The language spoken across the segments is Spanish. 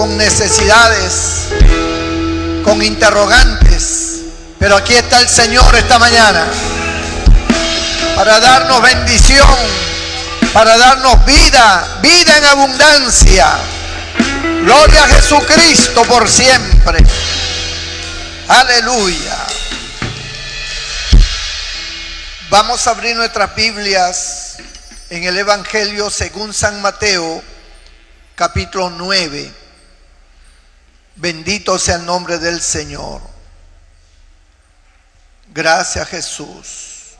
con necesidades, con interrogantes, pero aquí está el Señor esta mañana para darnos bendición, para darnos vida, vida en abundancia. Gloria a Jesucristo por siempre. Aleluya. Vamos a abrir nuestras Biblias en el Evangelio según San Mateo, capítulo 9. Bendito sea el nombre del Señor. Gracias, Jesús.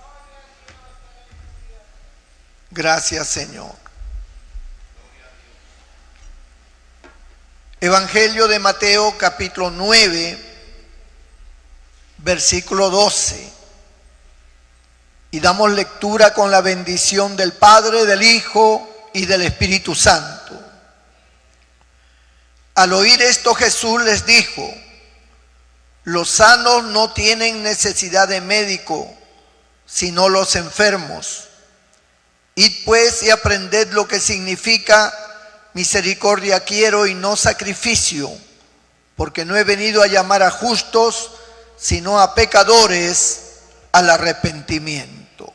Gracias, Señor. Evangelio de Mateo, capítulo 9, versículo 12. Y damos lectura con la bendición del Padre, del Hijo y del Espíritu Santo. Al oír esto, Jesús les dijo: los sanos no tienen necesidad de médico, sino los enfermos. Id pues y aprended lo que significa misericordia quiero y no sacrificio, porque no he venido a llamar a justos, sino a pecadores al arrepentimiento.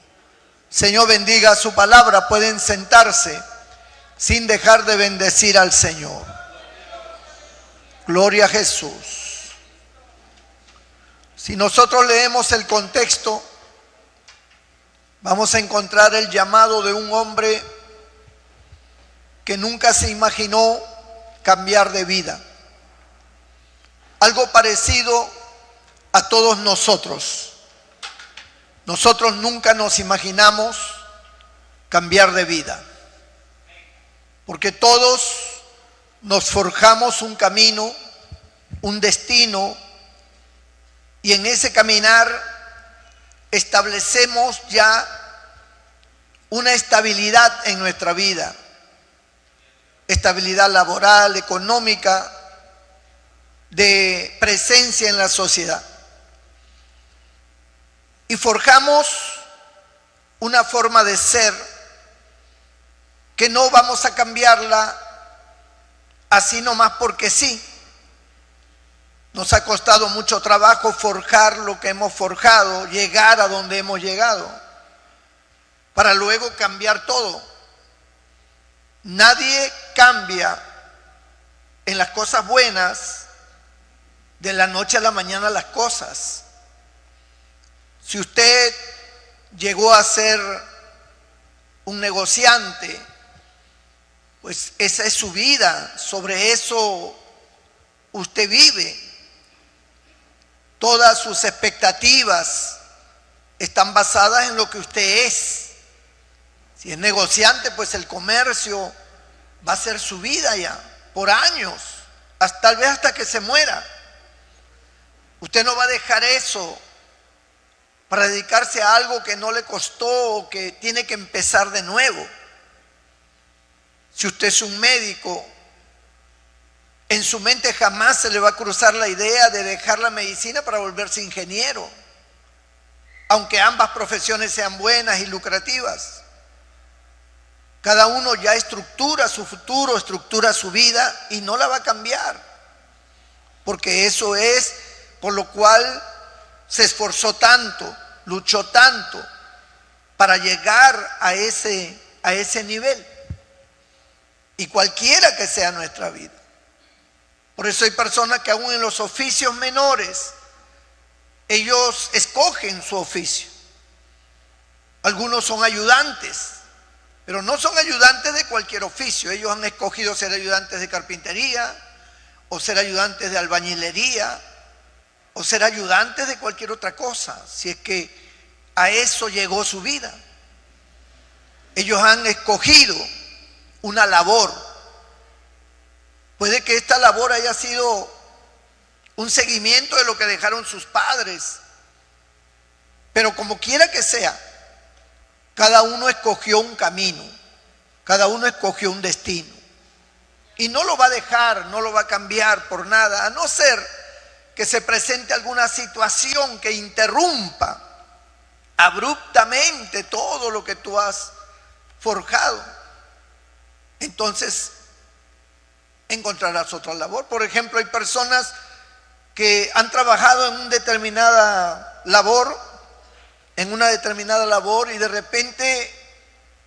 Señor, bendiga su palabra. Pueden sentarse sin dejar de bendecir al Señor. Gloria a Jesús. Si nosotros leemos el contexto, vamos a encontrar el llamado de un hombre que nunca se imaginó cambiar de vida. Algo parecido a todos nosotros. Nosotros nunca nos imaginamos cambiar de vida, porque todos nos forjamos un camino, un destino, y en ese caminar establecemos ya una estabilidad en nuestra vida, estabilidad laboral, económica, de presencia en la sociedad. Y forjamos una forma de ser que no vamos a cambiarla así nomás porque sí. Nos ha costado mucho trabajo forjar lo que hemos forjado, llegar a donde hemos llegado, para luego cambiar todo. Nadie cambia en las cosas buenas de la noche a la mañana las cosas. Si usted llegó a ser un negociante, pues esa es su vida, sobre eso usted vive. Todas sus expectativas están basadas en lo que usted es. Si es negociante, pues el comercio va a ser su vida ya, por años, tal vez hasta que se muera. Usted no va a dejar eso para dedicarse a algo que no le costó o que tiene que empezar de nuevo. Si usted es un médico, en su mente jamás se le va a cruzar la idea de dejar la medicina para volverse ingeniero, aunque ambas profesiones sean buenas y lucrativas. Cada uno ya estructura su futuro, estructura su vida y no la va a cambiar, porque eso es por lo cual se esforzó tanto, luchó tanto para llegar a ese nivel, y cualquiera que sea nuestra vida. Por eso hay personas que aún en los oficios menores, ellos escogen su oficio. Algunos son ayudantes, pero no son ayudantes de cualquier oficio. Ellos han escogido ser ayudantes de carpintería, o ser ayudantes de albañilería, o ser ayudantes de cualquier otra cosa, si es que a eso llegó su vida. Ellos han escogido una labor. Puede que esta labor haya sido un seguimiento de lo que dejaron sus padres, pero como quiera que sea, cada uno escogió un camino, cada uno escogió un destino, y no lo va a dejar, no lo va a cambiar por nada, a no ser que se presente alguna situación que interrumpa abruptamente todo lo que tú has forjado. Entonces encontrarás otra labor. Por ejemplo, hay personas que han trabajado en una determinada labor, y de repente,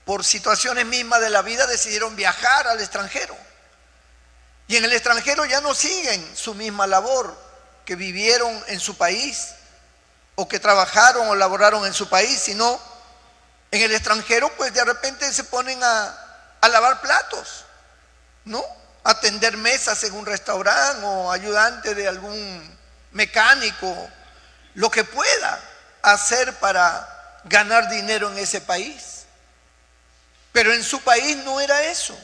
por situaciones mismas de la vida, decidieron viajar al extranjero. Y en el extranjero ya no siguen su misma labor que vivieron en su país, o que trabajaron o laboraron en su país, sino en el extranjero, pues de repente se ponen a lavar platos, ¿no? Atender mesas en un restaurante o ayudante de algún mecánico, lo que pueda hacer para ganar dinero en ese país. Pero en su país no era eso.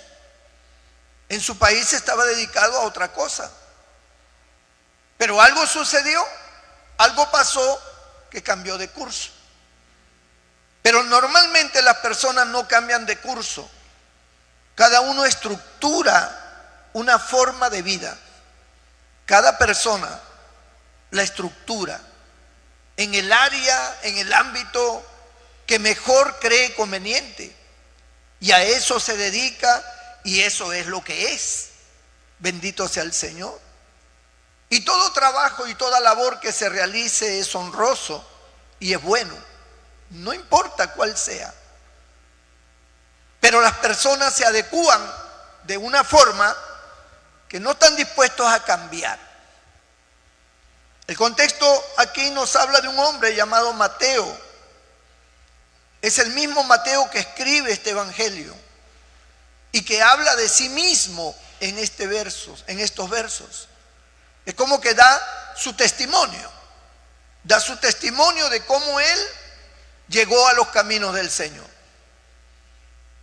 En su país estaba dedicado a otra cosa. Pero algo sucedió, algo pasó que cambió de curso. Pero normalmente las personas no cambian de curso. Cada uno estructura una forma de vida. Cada persona la estructura en el área, en el ámbito que mejor cree conveniente. Y a eso se dedica y eso es lo que es. Bendito sea el Señor. Y todo trabajo y toda labor que se realice es honroso y es bueno. No importa cuál sea. Pero las personas se adecúan de una forma que no están dispuestos a cambiar. El contexto aquí nos habla de un hombre llamado Mateo. Es el mismo Mateo que escribe este evangelio y que habla de sí mismo en estos versos. Es como que da su testimonio de cómo él llegó a los caminos del Señor.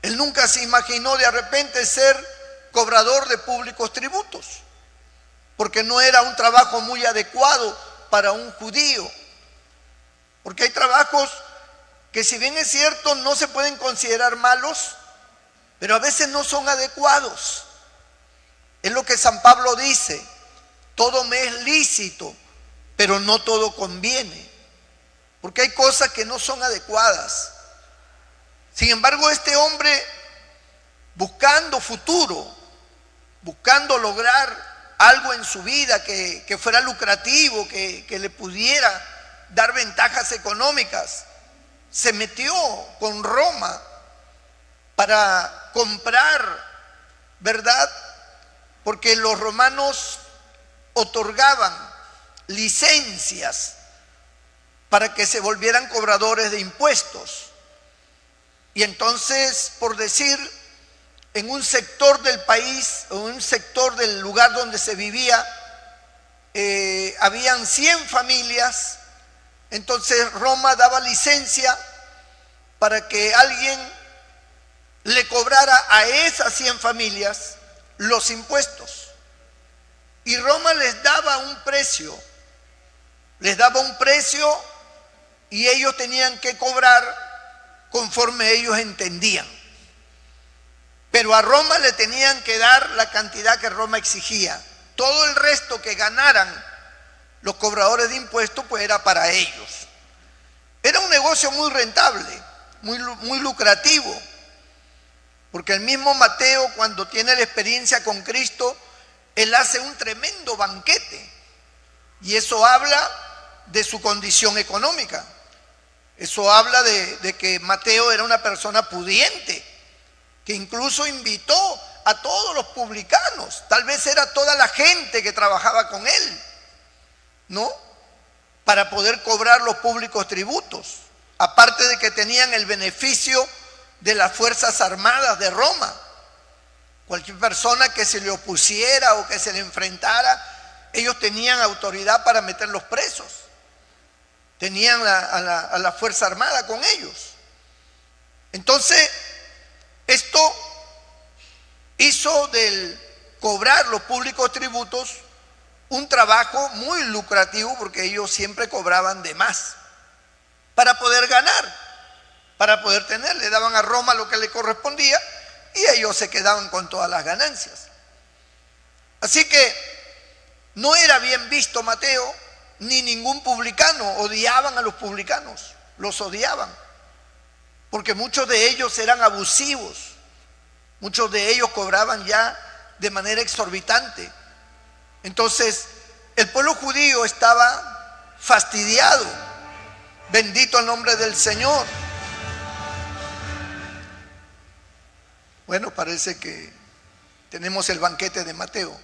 Él nunca se imaginó de repente ser cobrador de públicos tributos, porque no era un trabajo muy adecuado para un judío. Porque hay trabajos que, si bien es cierto, no se pueden considerar malos, pero a veces no son adecuados. Es lo que San Pablo dice: todo me es lícito, pero no todo conviene. Porque hay cosas que no son adecuadas. Sin embargo, este hombre, buscando futuro, buscando lograr algo en su vida que fuera lucrativo, que le pudiera dar ventajas económicas, se metió con Roma para comprar, ¿verdad? Porque los romanos otorgaban licencias para que se volvieran cobradores de impuestos. Y entonces, por decir, en un sector del país, o en un sector del lugar donde se vivía, habían 100 familias. Entonces Roma daba licencia para que alguien le cobrara a esas 100 familias los impuestos. Y Roma les daba un precio, y ellos tenían que cobrar conforme ellos entendían. Pero a Roma le tenían que dar la cantidad que Roma exigía. Todo el resto que ganaran los cobradores de impuestos, pues era para ellos. Era un negocio muy rentable, muy lucrativo. Porque el mismo Mateo, cuando tiene la experiencia con Cristo, él hace un tremendo banquete. Y eso habla de su condición económica. Eso habla de que Mateo era una persona pudiente, que incluso invitó a todos los publicanos. Tal vez era toda la gente que trabajaba con él, ¿no? Para poder cobrar los públicos tributos. Aparte de que tenían el beneficio de las Fuerzas Armadas de Roma. Cualquier persona que se le opusiera o que se le enfrentara, ellos tenían autoridad para meterlos presos. Tenían a la Fuerza Armada con ellos. Entonces, esto hizo del cobrar los públicos tributos un trabajo muy lucrativo, porque ellos siempre cobraban de más para poder ganar, para poder tener. Le daban a Roma lo que le correspondía y ellos se quedaban con todas las ganancias. Así que no era bien visto Mateo, ni ningún publicano. Odiaban a los publicanos, los odiaban, porque muchos de ellos eran abusivos. Muchos de ellos cobraban ya de manera exorbitante. Entonces, el pueblo judío estaba fastidiado. Bendito el nombre del Señor. Bueno, parece que tenemos el banquete de Mateo.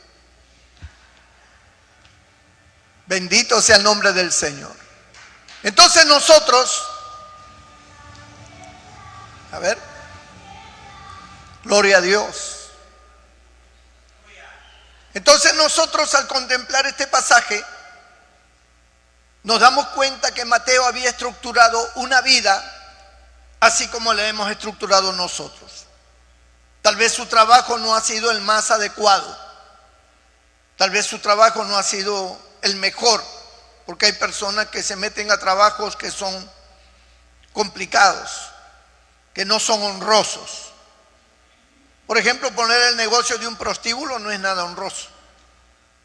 Bendito sea el nombre del Señor. Entonces nosotros, a ver, gloria a Dios. Entonces nosotros al contemplar este pasaje, nos damos cuenta que Mateo había estructurado una vida así como la hemos estructurado nosotros. Tal vez su trabajo no ha sido el más adecuado. Tal vez su trabajo no ha sido el mejor, porque hay personas que se meten a trabajos que son complicados, que no son honrosos. Por ejemplo, poner el negocio de un prostíbulo no es nada honroso.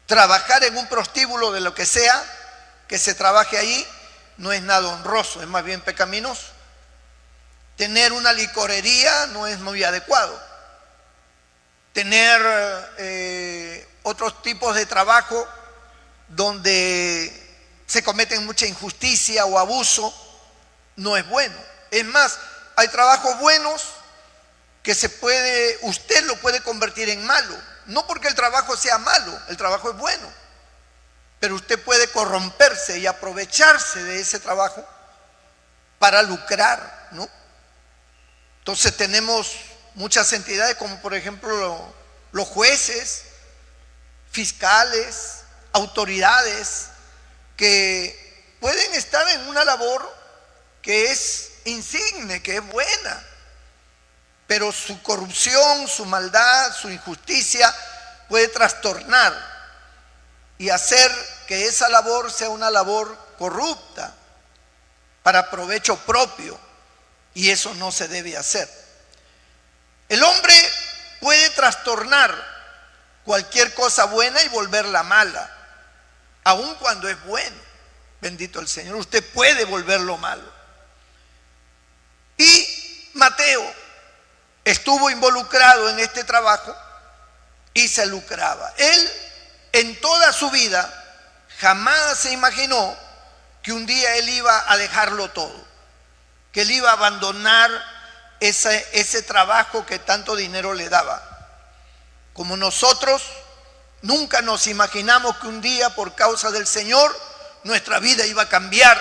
Trabajar en un prostíbulo de lo que sea, que se trabaje ahí, no es nada honroso, es más bien pecaminoso. Tener una licorería no es muy adecuado. Tener otros tipos de trabajo donde se cometen mucha injusticia o abuso no es bueno. Es más, hay trabajos buenos que usted lo puede convertir en malo. No porque el trabajo sea malo, el trabajo es bueno, pero usted puede corromperse y aprovecharse de ese trabajo para lucrar, ¿no? Entonces tenemos muchas entidades como por ejemplo los jueces, fiscales, autoridades que pueden estar en una labor que es insigne, que es buena, pero su corrupción, su maldad, su injusticia puede trastornar y hacer que esa labor sea una labor corrupta para provecho propio, y eso no se debe hacer. El hombre puede trastornar cualquier cosa buena y volverla mala, aun cuando es bueno. Bendito el Señor, usted puede volverlo malo. Y Mateo estuvo involucrado en este trabajo y se lucraba. Él en toda su vida jamás se imaginó que un día él iba a dejarlo todo, que él iba a abandonar ese trabajo que tanto dinero le daba. Como nosotros nunca nos imaginamos que un día por causa del Señor nuestra vida iba a cambiar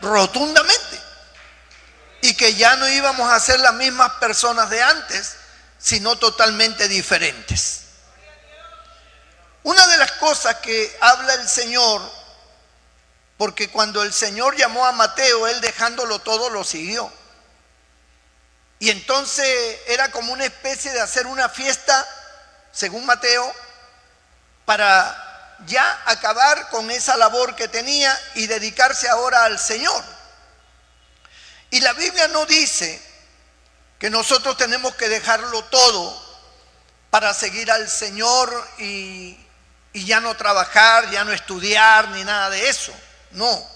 rotundamente y que ya no íbamos a ser las mismas personas de antes, sino totalmente diferentes. Una de las cosas que habla el Señor, porque cuando el Señor llamó a Mateo, él dejándolo todo lo siguió. Y entonces era como una especie de hacer una fiesta, según Mateo, para ya acabar con esa labor que tenía y dedicarse ahora al Señor. Y la Biblia no dice que nosotros tenemos que dejarlo todo para seguir al Señor y ya no trabajar, ya no estudiar, ni nada de eso. No.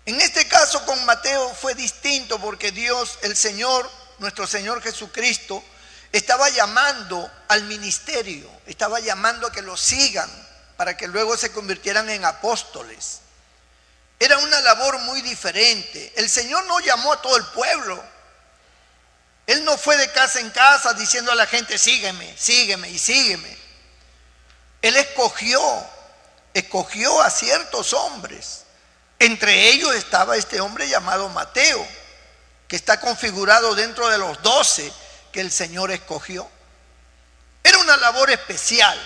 En este caso con Mateo fue distinto porque Dios, el Señor, nuestro Señor Jesucristo, estaba llamando al ministerio, estaba llamando a que lo sigan para que luego se convirtieran en apóstoles. Era una labor muy diferente. El Señor no llamó a todo el pueblo. Él no fue de casa en casa diciendo a la gente, sígueme, sígueme y sígueme. Él escogió a ciertos hombres. Entre ellos estaba este hombre llamado Mateo, que está configurado dentro de los 12 que el Señor escogió. Era una labor especial.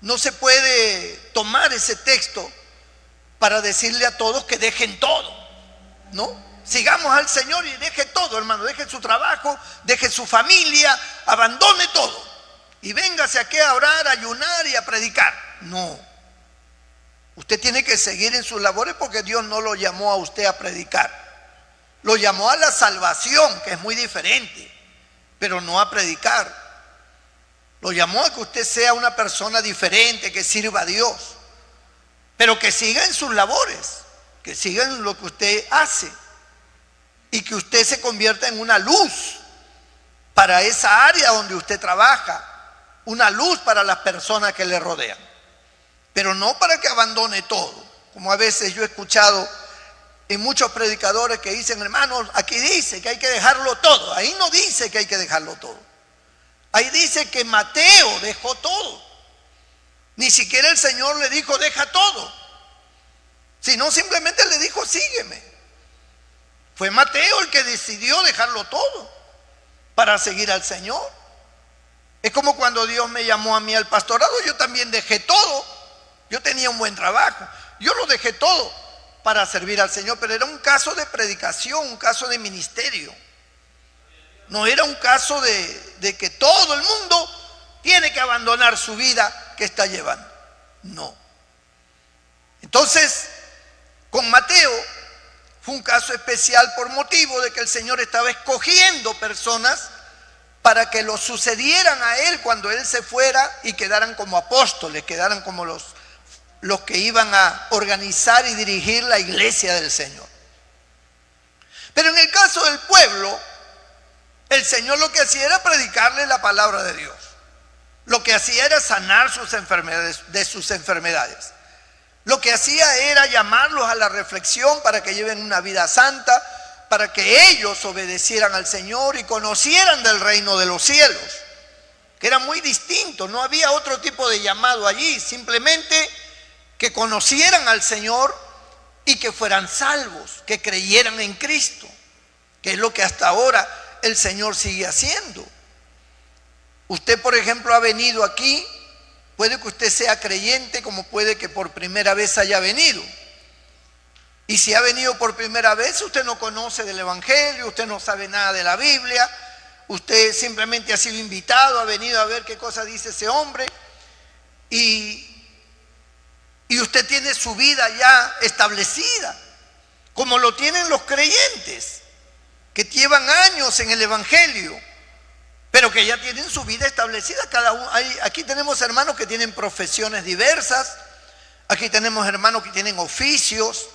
No se puede tomar ese texto para decirle a todos que dejen todo, ¿no? Sigamos al Señor y deje todo, hermano, deje su trabajo, deje su familia, abandone todo y véngase aquí a orar, a ayunar y a predicar. No, usted tiene que seguir en sus labores porque Dios no lo llamó a usted a predicar, lo llamó a la salvación, que es muy diferente, pero no a predicar. Lo llamó a que usted sea una persona diferente, que sirva a Dios, pero que siga en sus labores, que siga en lo que usted hace y que usted se convierta en una luz para esa área donde usted trabaja, una luz para las personas que le rodean, pero no para que abandone todo, como a veces yo he escuchado en muchos predicadores que dicen: hermanos, aquí dice que hay que dejarlo todo. Ahí no dice que hay que dejarlo todo. Ahí dice que Mateo dejó todo. Ni siquiera el Señor le dijo: deja todo, sino simplemente le dijo: sígueme. Fue Mateo el que decidió dejarlo todo para seguir al Señor. Es como cuando Dios me llamó a mí al pastorado. Yo también dejé todo. Yo tenía un buen trabajo, yo lo dejé todo para servir al Señor, pero era un caso de predicación, un caso de ministerio. No era un caso de que todo el mundo tiene que abandonar su vida que está llevando. No. Entonces, con Mateo fue un caso especial por motivo de que el Señor estaba escogiendo personas para que lo sucedieran a él cuando él se fuera y quedaran como apóstoles, quedaran como los que iban a organizar y dirigir la iglesia del Señor. Pero en el caso del pueblo, el Señor lo que hacía era predicarle la palabra de Dios. Lo que hacía era sanar sus enfermedades. Lo que hacía era llamarlos a la reflexión para que lleven una vida santa, para que ellos obedecieran al Señor y conocieran del reino de los cielos, que era muy distinto. No había otro tipo de llamado allí, simplemente que conocieran al Señor y que fueran salvos, que creyeran en Cristo, que es lo que hasta ahora el Señor sigue haciendo. Usted, por ejemplo, ha venido aquí, puede que usted sea creyente, como puede que por primera vez haya venido. Y si ha venido por primera vez, usted no conoce del Evangelio, usted no sabe nada de la Biblia, usted simplemente ha sido invitado, ha venido a ver qué cosa dice ese hombre, y usted tiene su vida ya establecida, como lo tienen los creyentes, que llevan años en el Evangelio, pero que ya tienen su vida establecida. Cada uno, aquí tenemos hermanos que tienen profesiones diversas, aquí tenemos hermanos que tienen oficios,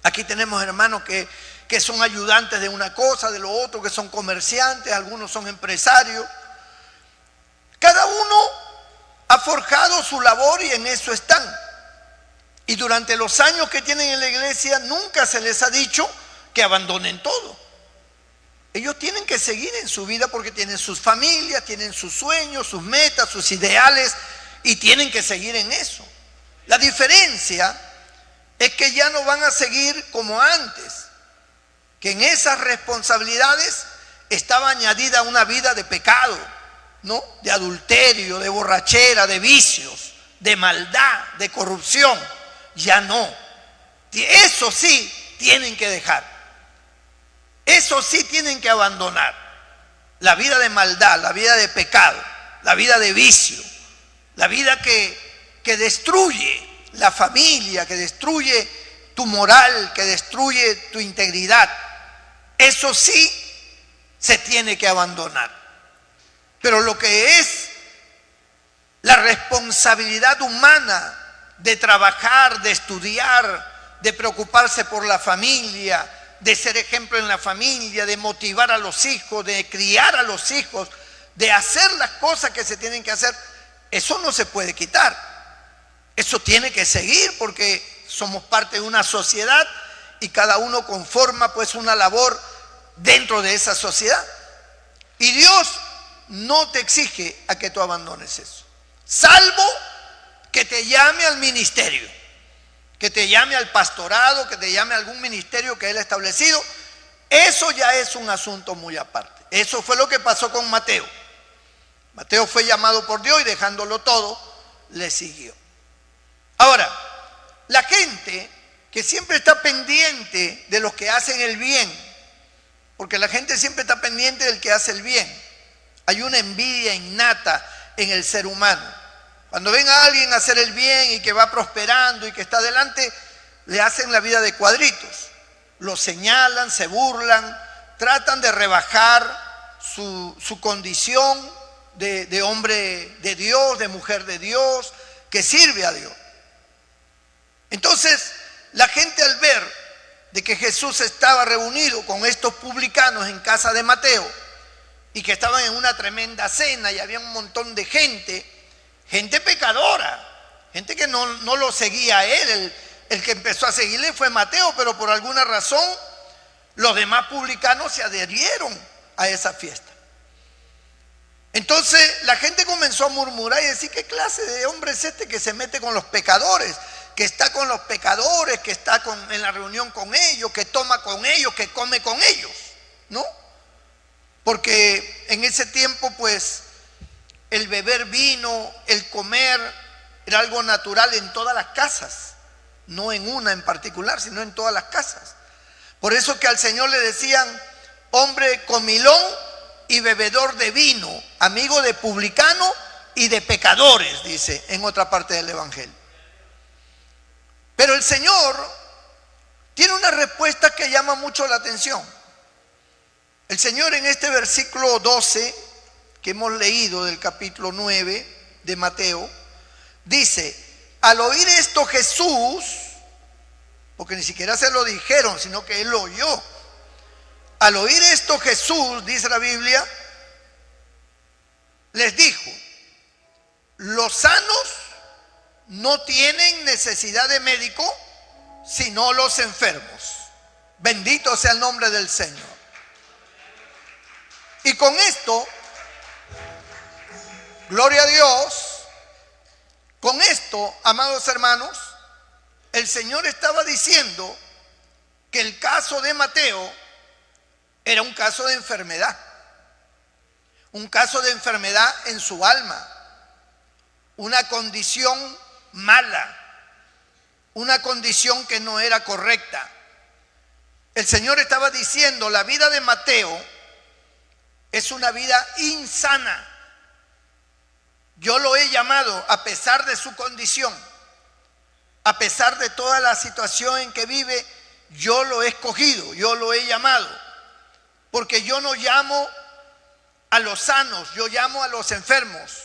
aquí tenemos hermanos que son ayudantes de una cosa, de lo otro, que son comerciantes, algunos son empresarios. Cada uno ha forjado su labor y en eso están. Y durante los años que tienen en la iglesia nunca se les ha dicho que abandonen todo. Ellos tienen que seguir en su vida porque tienen sus familias, tienen sus sueños, sus metas, sus ideales, y tienen que seguir en eso. La diferencia es que ya no van a seguir como antes, que en esas responsabilidades estaba añadida una vida de pecado, ¿no? De adulterio, de borrachera, de vicios, de maldad, de corrupción. Ya no. Eso sí tienen que dejar. Eso sí tienen que abandonar. La vida de maldad, la vida de pecado, la vida de vicio, la vida que destruye la familia, que destruye tu moral, que destruye tu integridad. Eso sí se tiene que abandonar. Pero lo que es la responsabilidad humana de trabajar, de estudiar, de preocuparse por la familia, de ser ejemplo en la familia, de motivar a los hijos, de criar a los hijos, de hacer las cosas que se tienen que hacer, eso no se puede quitar. Eso tiene que seguir porque somos parte de una sociedad y cada uno conforma pues una labor dentro de esa sociedad. Y Dios no te exige a que tú abandones eso, salvo que te llame al ministerio, que te llame al pastorado, que te llame a algún ministerio que Él ha establecido. Eso ya es un asunto muy aparte. Eso fue lo que pasó con Mateo. Mateo fue llamado por Dios y dejándolo todo, le siguió. Ahora, la gente que siempre está pendiente de los que hacen el bien, porque la gente siempre está pendiente del que hace el bien. Hay una envidia innata en el ser humano. Cuando ven a alguien hacer el bien y que va prosperando y que está adelante, le hacen la vida de cuadritos. Lo señalan, se burlan, tratan de rebajar su condición de hombre de Dios, de mujer de Dios, que sirve a Dios. Entonces, la gente al ver de que Jesús estaba reunido con estos publicanos en casa de Mateo y que estaban en una tremenda cena y había un montón de gente pecadora, gente que no lo seguía a él. El que empezó a seguirle fue Mateo, pero por alguna razón los demás publicanos se adherieron a esa fiesta. Entonces la gente comenzó a murmurar y decir: ¿qué clase de hombre es este que se mete con los pecadores? Que está con los pecadores, que está en la reunión con ellos, que toma con ellos, que come con ellos, ¿no? Porque en ese tiempo, pues, el beber vino, el comer, era algo natural en todas las casas, no en una en particular, sino en todas las casas. Por eso que al Señor le decían: hombre comilón y bebedor de vino, amigo de publicano y de pecadores, dice en otra parte del Evangelio. Pero el Señor tiene una respuesta que llama mucho la atención. El Señor en este versículo 12 que hemos leído del capítulo 9 de Mateo, dice: al oír esto Jesús, porque ni siquiera se lo dijeron, sino que él lo oyó. Al oír esto Jesús, dice la Biblia, les dijo: los sanos no tienen necesidad de médico, sino los enfermos. Bendito sea el nombre del Señor. Y con esto, gloria a Dios, con esto, amados hermanos, el Señor estaba diciendo que el caso de Mateo era un caso de enfermedad. Un caso de enfermedad en su alma. Una condición mala. Una condición que no era correcta. El Señor estaba diciendo: la vida de Mateo es una vida insana. Yo lo he llamado, a pesar de su condición, a pesar de toda la situación en que vive, yo lo he escogido, yo lo he llamado. Porque yo no llamo a los sanos, yo llamo a los enfermos.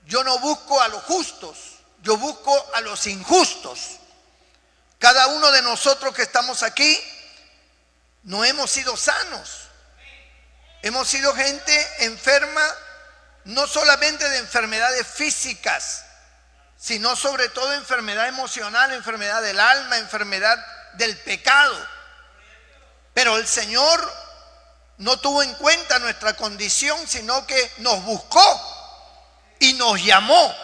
Yo no busco a los justos, yo busco a los injustos. Cada uno de nosotros que estamos aquí no hemos sido sanos. Hemos sido gente enferma, no solamente de enfermedades físicas, sino sobre todo enfermedad emocional, enfermedad del alma, enfermedad del pecado. Pero el Señor no tuvo en cuenta nuestra condición, sino que nos buscó y nos llamó.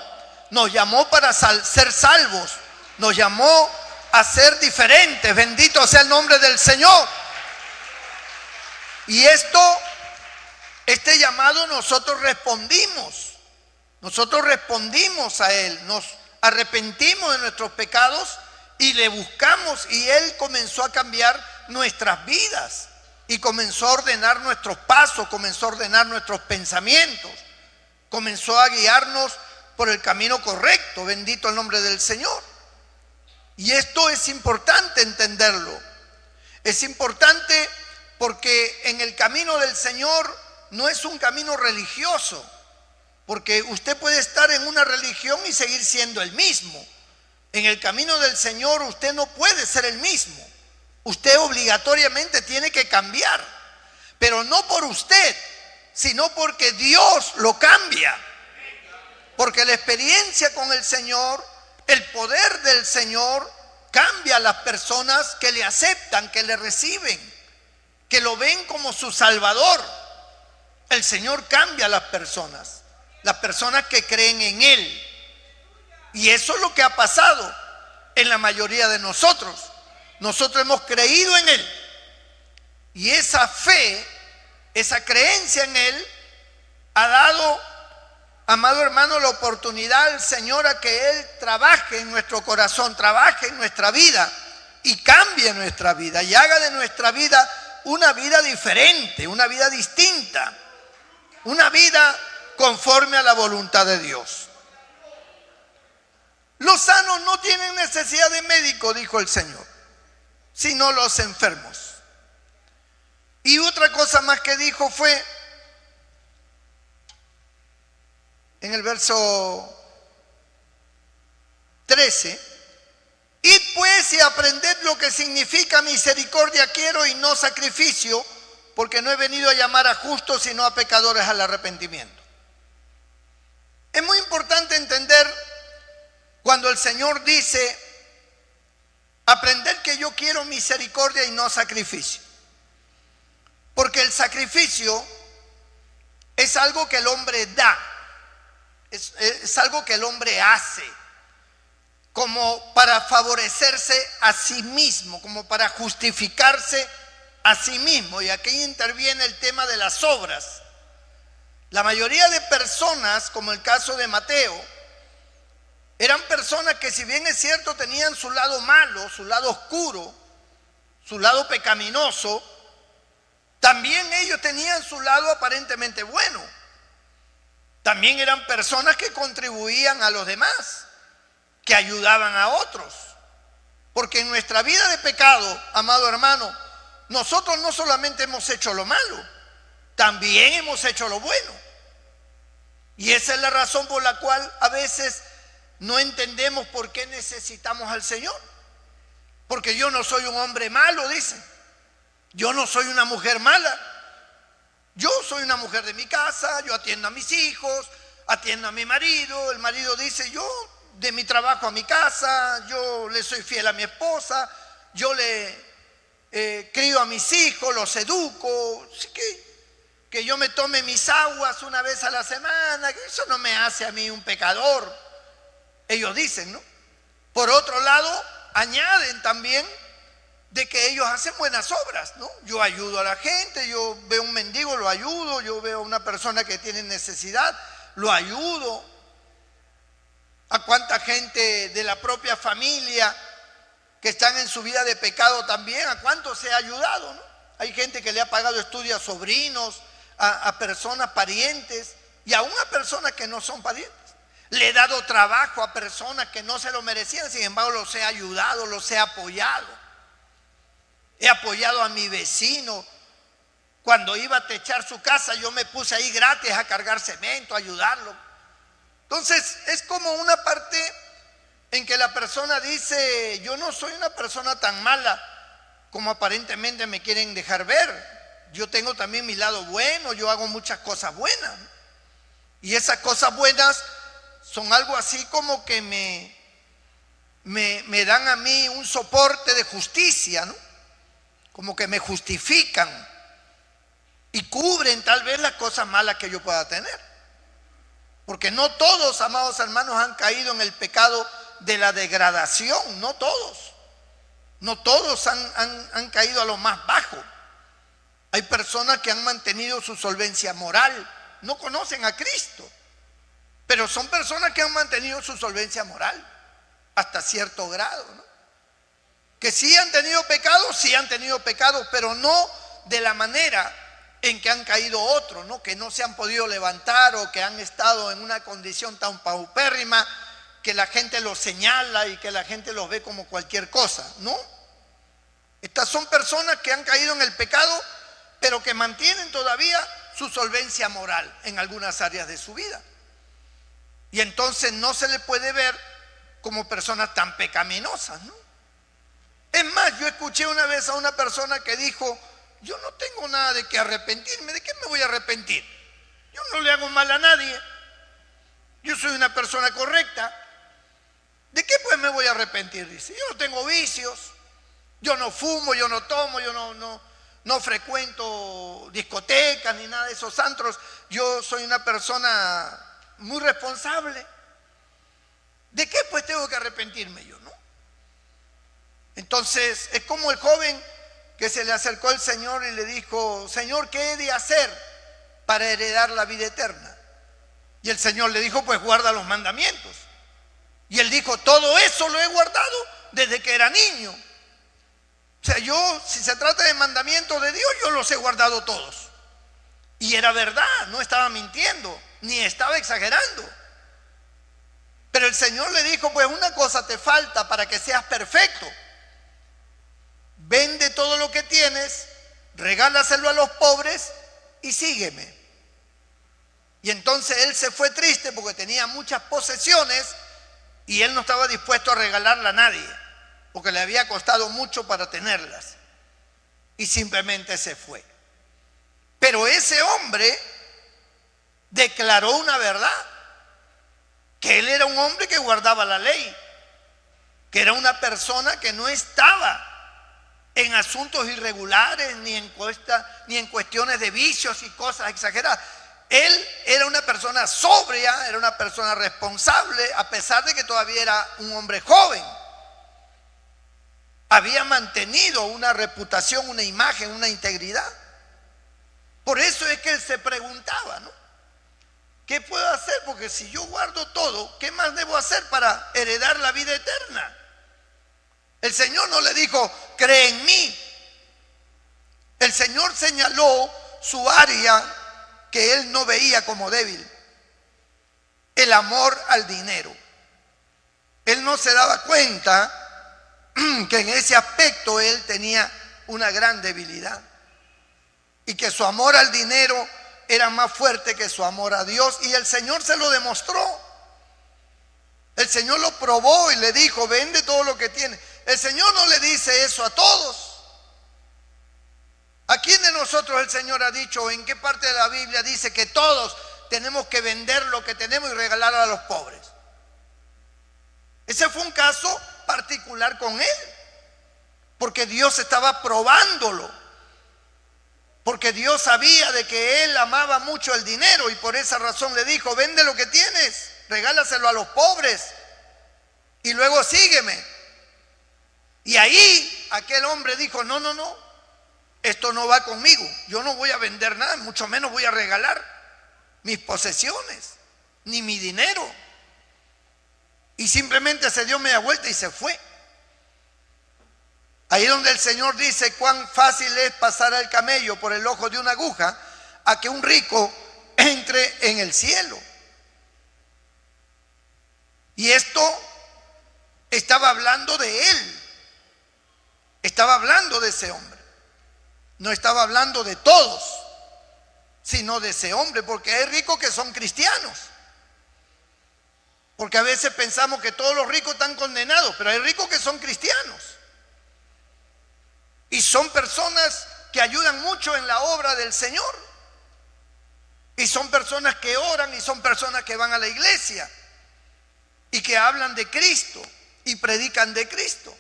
Nos llamó para ser salvos, nos llamó a ser diferentes. Bendito sea el nombre del Señor. Y este llamado nosotros respondimos a Él, nos arrepentimos de nuestros pecados y le buscamos, y Él comenzó a cambiar nuestras vidas y comenzó a ordenar nuestros pasos, comenzó a ordenar nuestros pensamientos, comenzó a guiarnos por el camino correcto. Bendito el nombre del Señor. Y esto es importante entenderlo. Es importante porque en el camino del Señor no es un camino religioso, porque usted puede estar en una religión y seguir siendo el mismo. En el camino del Señor usted no puede ser el mismo. Usted obligatoriamente tiene que cambiar, pero no por usted, sino porque Dios lo cambia. Porque la experiencia con el Señor, el poder del Señor cambia a las personas que le aceptan, que le reciben, que lo ven como su Salvador. El Señor cambia a las personas que creen en Él. Y eso es lo que ha pasado en la mayoría de nosotros. Nosotros hemos creído en Él. Y esa fe, esa creencia en Él, ha dado, amado hermano, la oportunidad al Señor a que Él trabaje en nuestro corazón, trabaje en nuestra vida y cambie nuestra vida y haga de nuestra vida una vida diferente, una vida distinta, una vida conforme a la voluntad de Dios. Los sanos no tienen necesidad de médico, dijo el Señor, sino los enfermos. Y otra cosa más que dijo fue, en el verso 13, id pues y aprended lo que significa misericordia quiero y no sacrificio, porque no he venido a llamar a justos, sino a pecadores al arrepentimiento. Es muy importante entender cuando el Señor dice, aprender que yo quiero misericordia y no sacrificio. Porque el sacrificio es algo que el hombre da, es algo que el hombre hace, como para favorecerse a sí mismo, como para justificarse a sí mismo. Y aquí interviene el tema de las obras. La mayoría de personas, como el caso de Mateo, eran personas que, si bien es cierto, tenían su lado malo, su lado oscuro, su lado pecaminoso, también ellos tenían su lado aparentemente bueno. También eran personas que contribuían a los demás, que ayudaban a otros. Porque en nuestra vida de pecado, amado hermano, nosotros no solamente hemos hecho lo malo, también hemos hecho lo bueno. Y esa es la razón por la cual a veces no entendemos por qué necesitamos al Señor. Porque yo no soy un hombre malo, dicen. Yo no soy una mujer mala. Yo soy una mujer de mi casa, yo atiendo a mis hijos, atiendo a mi marido. El marido dice, yo de mi trabajo a mi casa, yo le soy fiel a mi esposa, yo le crío a mis hijos, los educo. Así que yo me tome mis aguas una vez a la semana, eso no me hace a mí un pecador. Ellos dicen, ¿no? Por otro lado, añaden también de que ellos hacen buenas obras, ¿no? Yo ayudo a la gente, yo veo un mendigo, lo ayudo, yo veo una persona que tiene necesidad, lo ayudo. A cuánta gente de la propia familia que están en su vida de pecado también, a cuántos se ha ayudado, ¿no? Hay gente que le ha pagado estudios a sobrinos, a personas parientes y aún a personas que no son parientes. Le he dado trabajo a personas que no se lo merecían, sin embargo los he ayudado, los he apoyado. He apoyado a mi vecino. Cuando iba a techar su casa, yo me puse ahí gratis a cargar cemento, a ayudarlo. Entonces, es como una parte en que la persona dice, yo no soy una persona tan mala como aparentemente me quieren dejar ver. Yo tengo también mi lado bueno, yo hago muchas cosas buenas. Y esas cosas buenas son algo así como que me dan a mí un soporte de justicia, ¿no? Como que me justifican y cubren tal vez las cosas malas que yo pueda tener. Porque no todos, amados hermanos, han caído en el pecado de la degradación, no todos. No todos han caído a lo más bajo. Hay personas que han mantenido su solvencia moral, no conocen a Cristo, pero son personas que han mantenido su solvencia moral hasta cierto grado, ¿no? Que sí han tenido pecados, pero no de la manera en que han caído otros, ¿no? Que no se han podido levantar o que han estado en una condición tan paupérrima que la gente los señala y que la gente los ve como cualquier cosa, ¿no? Estas son personas que han caído en el pecado, pero que mantienen todavía su solvencia moral en algunas áreas de su vida. Y entonces no se le puede ver como personas tan pecaminosas, ¿no? Es más, yo escuché una vez a una persona que dijo, yo no tengo nada de qué arrepentirme, ¿de qué me voy a arrepentir? Yo no le hago mal a nadie, yo soy una persona correcta, ¿de qué pues me voy a arrepentir? Dice, yo no tengo vicios, yo no fumo, yo no tomo, yo no frecuento discotecas ni nada de esos antros, yo soy una persona muy responsable. ¿De qué pues tengo que arrepentirme yo, no? Entonces es como el joven que se le acercó al Señor y le dijo, Señor, ¿qué he de hacer para heredar la vida eterna? Y el Señor le dijo, pues guarda los mandamientos. Y él dijo, todo eso lo he guardado desde que era niño. O sea, yo, si se trata de mandamientos de Dios, yo los he guardado todos. Y era verdad, no estaba mintiendo, ni estaba exagerando. Pero el Señor le dijo, pues una cosa te falta para que seas perfecto. Vende todo lo que tienes, regálaselo a los pobres y sígueme. Y entonces él se fue triste porque tenía muchas posesiones y él no estaba dispuesto a regalarla a nadie, porque le había costado mucho para tenerlas. Y simplemente se fue. Pero ese hombre declaró una verdad, que él era un hombre que guardaba la ley, que era una persona que no estaba en asuntos irregulares, ni en cuestiones de vicios y cosas exageradas. Él era una persona sobria, era una persona responsable, a pesar de que todavía era un hombre joven. Había mantenido una reputación, una imagen, una integridad. Por eso es que él se preguntaba, ¿no? ¿Qué puedo hacer? Porque si yo guardo todo, ¿qué más debo hacer para heredar la vida eterna? El Señor no le dijo, cree en mí. El Señor señaló su área que él no veía como débil: el amor al dinero. Él no se daba cuenta que en ese aspecto él tenía una gran debilidad y que su amor al dinero era más fuerte que su amor a Dios, y el Señor se lo demostró. El Señor lo probó y le dijo, vende todo lo que tiene. El Señor no le dice eso a todos. ¿A quién de nosotros el Señor ha dicho, en qué parte de la Biblia dice que todos tenemos que vender lo que tenemos y regalar a los pobres? Ese fue un caso particular con él, porque Dios estaba probándolo, porque Dios sabía de que él amaba mucho el dinero, y por esa razón le dijo, vende lo que tienes, regálaselo a los pobres y luego sígueme. Y ahí aquel hombre dijo, no, esto no va conmigo, yo no voy a vender nada, mucho menos voy a regalar mis posesiones, ni mi dinero. Y simplemente se dio media vuelta y se fue. Ahí es donde el Señor dice cuán fácil es pasar al camello por el ojo de una aguja a que un rico entre en el cielo. Y esto estaba hablando de él, estaba hablando de ese hombre. No estaba hablando de todos, sino de ese hombre, porque hay ricos que son cristianos. Porque a veces pensamos que todos los ricos están condenados, pero hay ricos que son cristianos. Y son personas que ayudan mucho en la obra del Señor. Y son personas que oran, y son personas que van a la iglesia y que hablan de Cristo y predican de Cristo.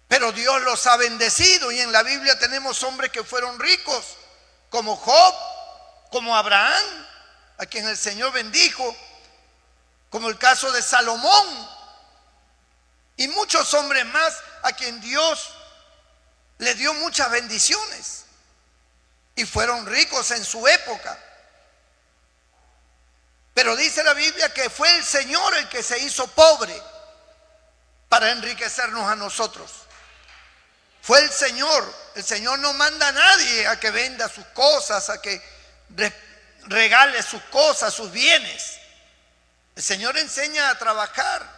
Pero Dios los ha bendecido, y en la Biblia tenemos hombres que fueron ricos, como Job, como Abraham, a quien el Señor bendijo, como el caso de Salomón, y muchos hombres más a quien Dios le dio muchas bendiciones y fueron ricos en su época. Pero dice la Biblia que fue el Señor el que se hizo pobre para enriquecernos a nosotros. Fue el Señor. El Señor no manda a nadie a que venda sus cosas, a que regale sus cosas, sus bienes. El Señor enseña a trabajar.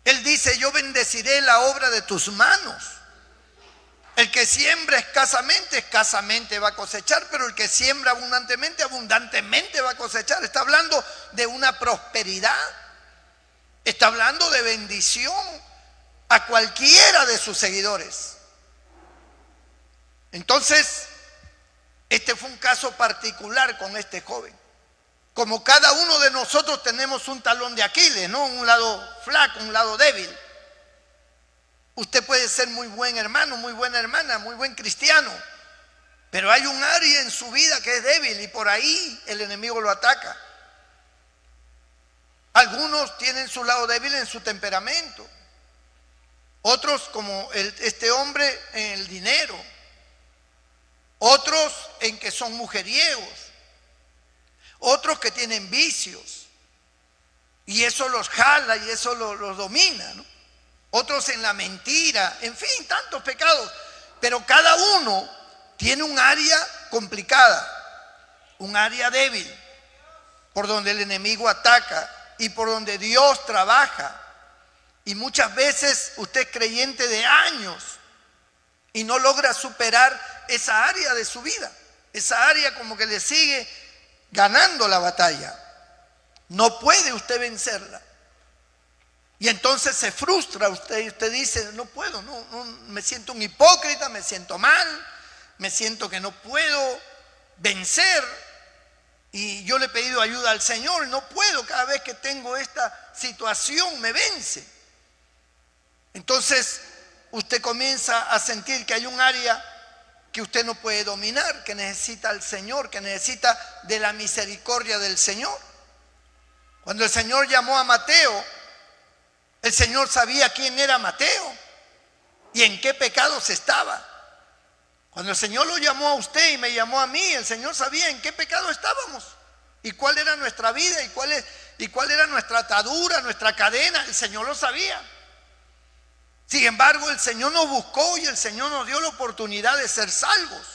Él dice, yo bendeciré la obra de tus manos. El que siembra escasamente, escasamente va a cosechar, pero el que siembra abundantemente, abundantemente va a cosechar. Está hablando de una prosperidad. Está hablando de bendición a cualquiera de sus seguidores. Entonces, este fue un caso particular con este joven. Como cada uno de nosotros tenemos un talón de Aquiles, ¿no? Un lado flaco, un lado débil. Usted puede ser muy buen hermano, muy buena hermana, muy buen cristiano, pero hay un área en su vida que es débil y por ahí el enemigo lo ataca. Algunos tienen su lado débil en su temperamento, otros como este hombre en el dinero, otros en que son mujeriegos, otros que tienen vicios y eso los jala y eso los domina, ¿no? Otros en la mentira, en fin, tantos pecados. Pero cada uno tiene un área complicada, un área débil, por donde el enemigo ataca y por donde Dios trabaja. Y muchas veces usted es creyente de años y no logra superar esa área de su vida. Esa área como que le sigue ganando la batalla. No puede usted vencerla. Y entonces se frustra usted y usted dice, no puedo, no, me siento un hipócrita, me siento mal, me siento que no puedo vencer y yo le he pedido ayuda al Señor, no puedo, cada vez que tengo esta situación me vence. Entonces usted comienza a sentir que hay un área que usted no puede dominar, que necesita al Señor, que necesita de la misericordia del Señor. Cuando el Señor llamó a Mateo, el Señor sabía quién era Mateo y en qué pecados estaba. Cuando el Señor lo llamó a usted y me llamó a mí, el Señor sabía en qué pecado estábamos y cuál era nuestra vida y cuál era nuestra atadura, nuestra cadena. El Señor lo sabía. Sin embargo, el Señor nos buscó y el Señor nos dio la oportunidad de ser salvos.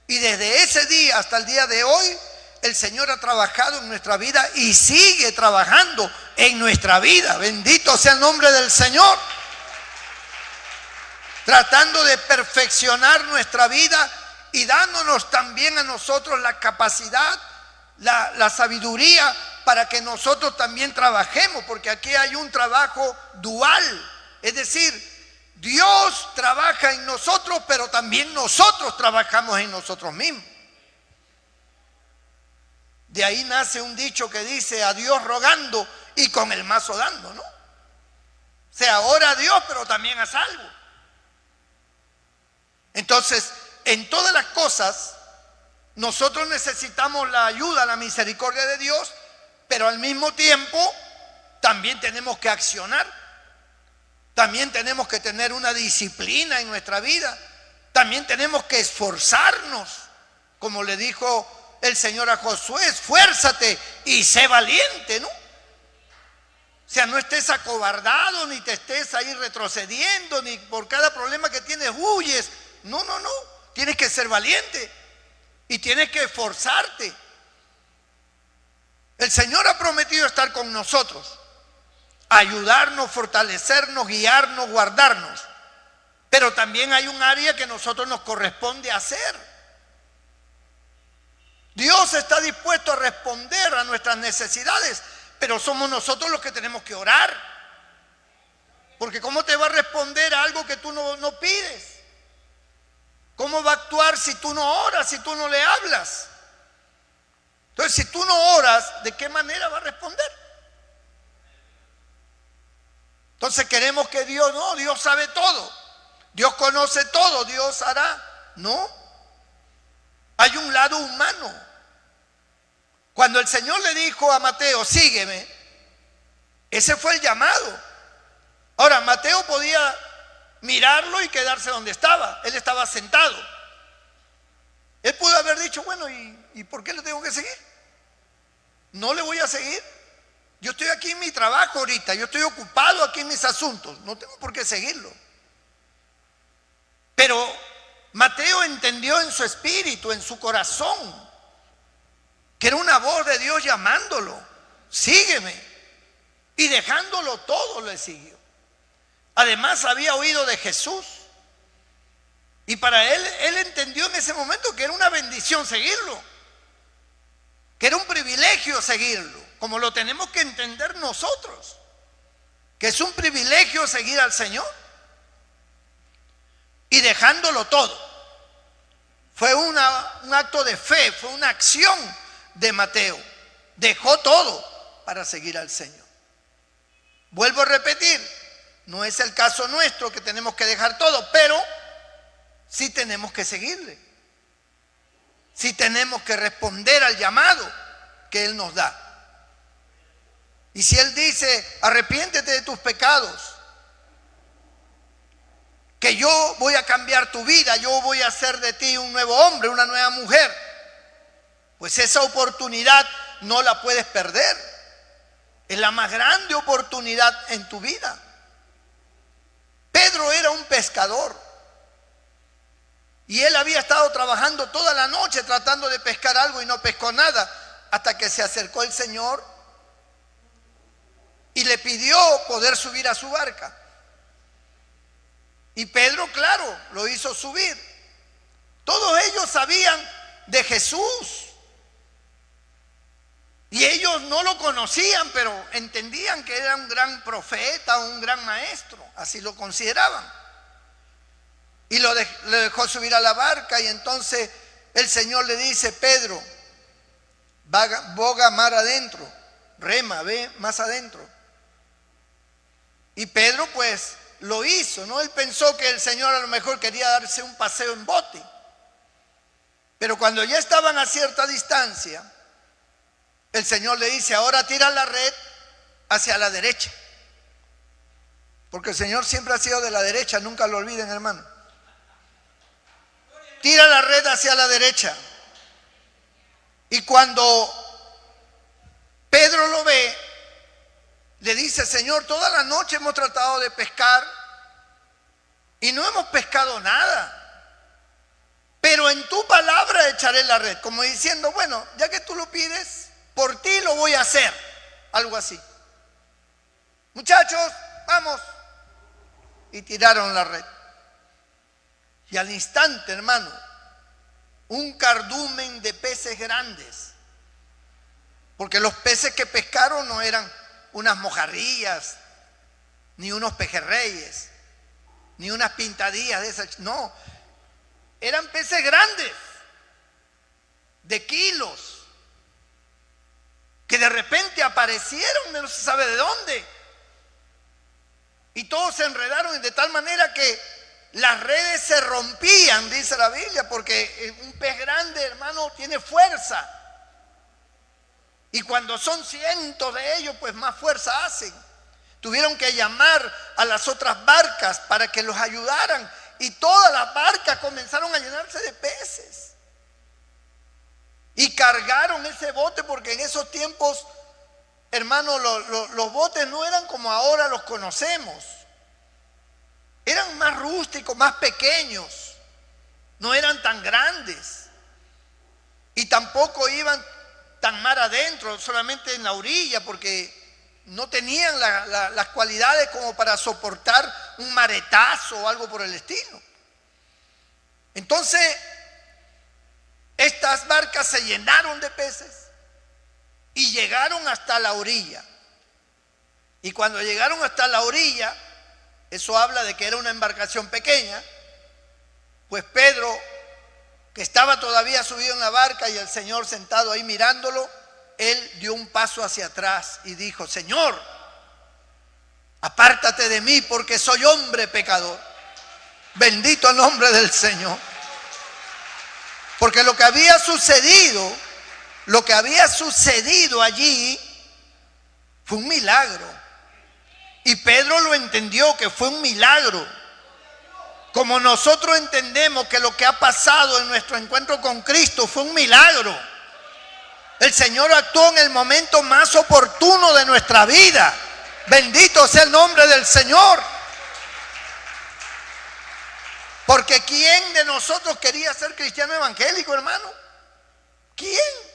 Y desde ese día hasta el día de hoy, el Señor ha trabajado en nuestra vida y sigue trabajando en nuestra vida. Bendito sea el nombre del Señor. Tratando de perfeccionar nuestra vida y dándonos también a nosotros la capacidad, la sabiduría para que nosotros también trabajemos, porque aquí hay un trabajo dual. Es decir, Dios trabaja en nosotros, pero también nosotros trabajamos en nosotros mismos. De ahí nace un dicho que dice: a Dios rogando y con el mazo dando, ¿no? O sea, ora a Dios, pero también a salvo. Entonces, en todas las cosas, nosotros necesitamos la ayuda, la misericordia de Dios, pero al mismo tiempo también tenemos que accionar. También tenemos que tener una disciplina en nuestra vida. También tenemos que esforzarnos, como le dijo el Señor a Josué: esfuérzate y sé valiente, ¿no? O sea, no estés acobardado, ni te estés ahí retrocediendo, ni por cada problema que tienes huyes. No, no, no. Tienes que ser valiente y tienes que esforzarte. El Señor ha prometido estar con nosotros, ayudarnos, fortalecernos, guiarnos, guardarnos. Pero también hay un área que a nosotros nos corresponde hacer. Dios está dispuesto a responder a nuestras necesidades, pero somos nosotros los que tenemos que orar. Porque ¿cómo te va a responder a algo que tú no pides? ¿Cómo va a actuar si tú no oras, si tú no le hablas? Entonces, si tú no oras, ¿de qué manera va a responder? Entonces queremos que Dios, no, Dios sabe todo, Dios conoce todo, Dios hará. No, hay un lado humano. Cuando el Señor le dijo a Mateo: sígueme, ese fue el llamado. Ahora, Mateo podía mirarlo y quedarse donde estaba. Él estaba sentado. Él pudo haber dicho: bueno, ¿y por qué le tengo que seguir? No le voy a seguir. Yo estoy aquí en mi trabajo ahorita, yo estoy ocupado aquí en mis asuntos, no tengo por qué seguirlo. Pero Mateo entendió en su espíritu, en su corazón, que era una voz de Dios llamándolo: sígueme. Y dejándolo todo le siguió. Además había oído de Jesús. Y para él entendió en ese momento que era una bendición seguirlo, que era un privilegio seguirlo, como lo tenemos que entender nosotros, que es un privilegio seguir al Señor. Y dejándolo todo, fue un acto de fe, fue una acción de Mateo. Dejó todo para seguir al Señor. Vuelvo a repetir, no es el caso nuestro que tenemos que dejar todo, pero sí tenemos que seguirle. Sí tenemos que responder al llamado que Él nos da. Y si Él dice: arrepiéntete de tus pecados, que yo voy a cambiar tu vida, yo voy a hacer de ti un nuevo hombre, una nueva mujer, pues esa oportunidad no la puedes perder. Es la más grande oportunidad en tu vida. Pedro era un pescador y él había estado trabajando toda la noche tratando de pescar algo y no pescó nada, hasta que se acercó el Señor y le pidió poder subir a su barca. Y Pedro, claro, lo hizo subir. Todos ellos sabían de Jesús y ellos no lo conocían, pero entendían que era un gran profeta, un gran maestro, así lo consideraban. y le dejó subir a la barca. Y entonces el Señor le dice: Pedro, boga mar adentro, rema, ve más adentro. Y Pedro pues lo hizo, ¿no? Él pensó que el Señor a lo mejor quería darse un paseo en bote. Pero cuando ya estaban a cierta distancia, el Señor le dice: ahora tira la red hacia la derecha. Porque el Señor siempre ha sido de la derecha, nunca lo olviden, hermano. Tira la red hacia la derecha. Y cuando Pedro lo ve, le dice: Señor, toda la noche hemos tratado de pescar y no hemos pescado nada. Pero en tu palabra echaré la red. Como diciendo: bueno, ya que tú lo pides, por ti lo voy a hacer. Algo así. Muchachos, vamos. Y tiraron la red. Y al instante, hermano, un cardumen de peces grandes. Porque los peces que pescaron no eran unas mojarrillas, ni unos pejerreyes, ni unas pintadillas de esas. No, eran peces grandes, de kilos, que de repente aparecieron, no se sabe de dónde. Y todos se enredaron de tal manera que las redes se rompían, dice la Biblia, porque un pez grande, hermano, tiene fuerza. Y cuando son cientos de ellos, pues más fuerza hacen. Tuvieron que llamar a las otras barcas para que los ayudaran. Y todas las barcas comenzaron a llenarse de peces. Y cargaron ese bote, porque en esos tiempos, hermano, los botes no eran como ahora los conocemos. Eran más rústicos, más pequeños. No eran tan grandes. Y tampoco iban tan mar adentro, solamente en la orilla, porque no tenían las cualidades como para soportar un maretazo o algo por el estilo. Entonces, estas barcas se llenaron de peces y llegaron hasta la orilla. Y cuando llegaron hasta la orilla, eso habla de que era una embarcación pequeña, pues Pedro, que estaba todavía subido en la barca y el Señor sentado ahí mirándolo, él dio un paso hacia atrás y dijo: Señor, apártate de mí porque soy hombre pecador. Bendito el nombre del Señor. Porque lo que había sucedido allí fue un milagro. Y Pedro lo entendió que fue un milagro. Como nosotros entendemos que lo que ha pasado en nuestro encuentro con Cristo fue un milagro. El Señor actuó en el momento más oportuno de nuestra vida. Bendito sea el nombre del Señor. Porque ¿quién de nosotros quería ser cristiano evangélico, hermano? ¿Quién?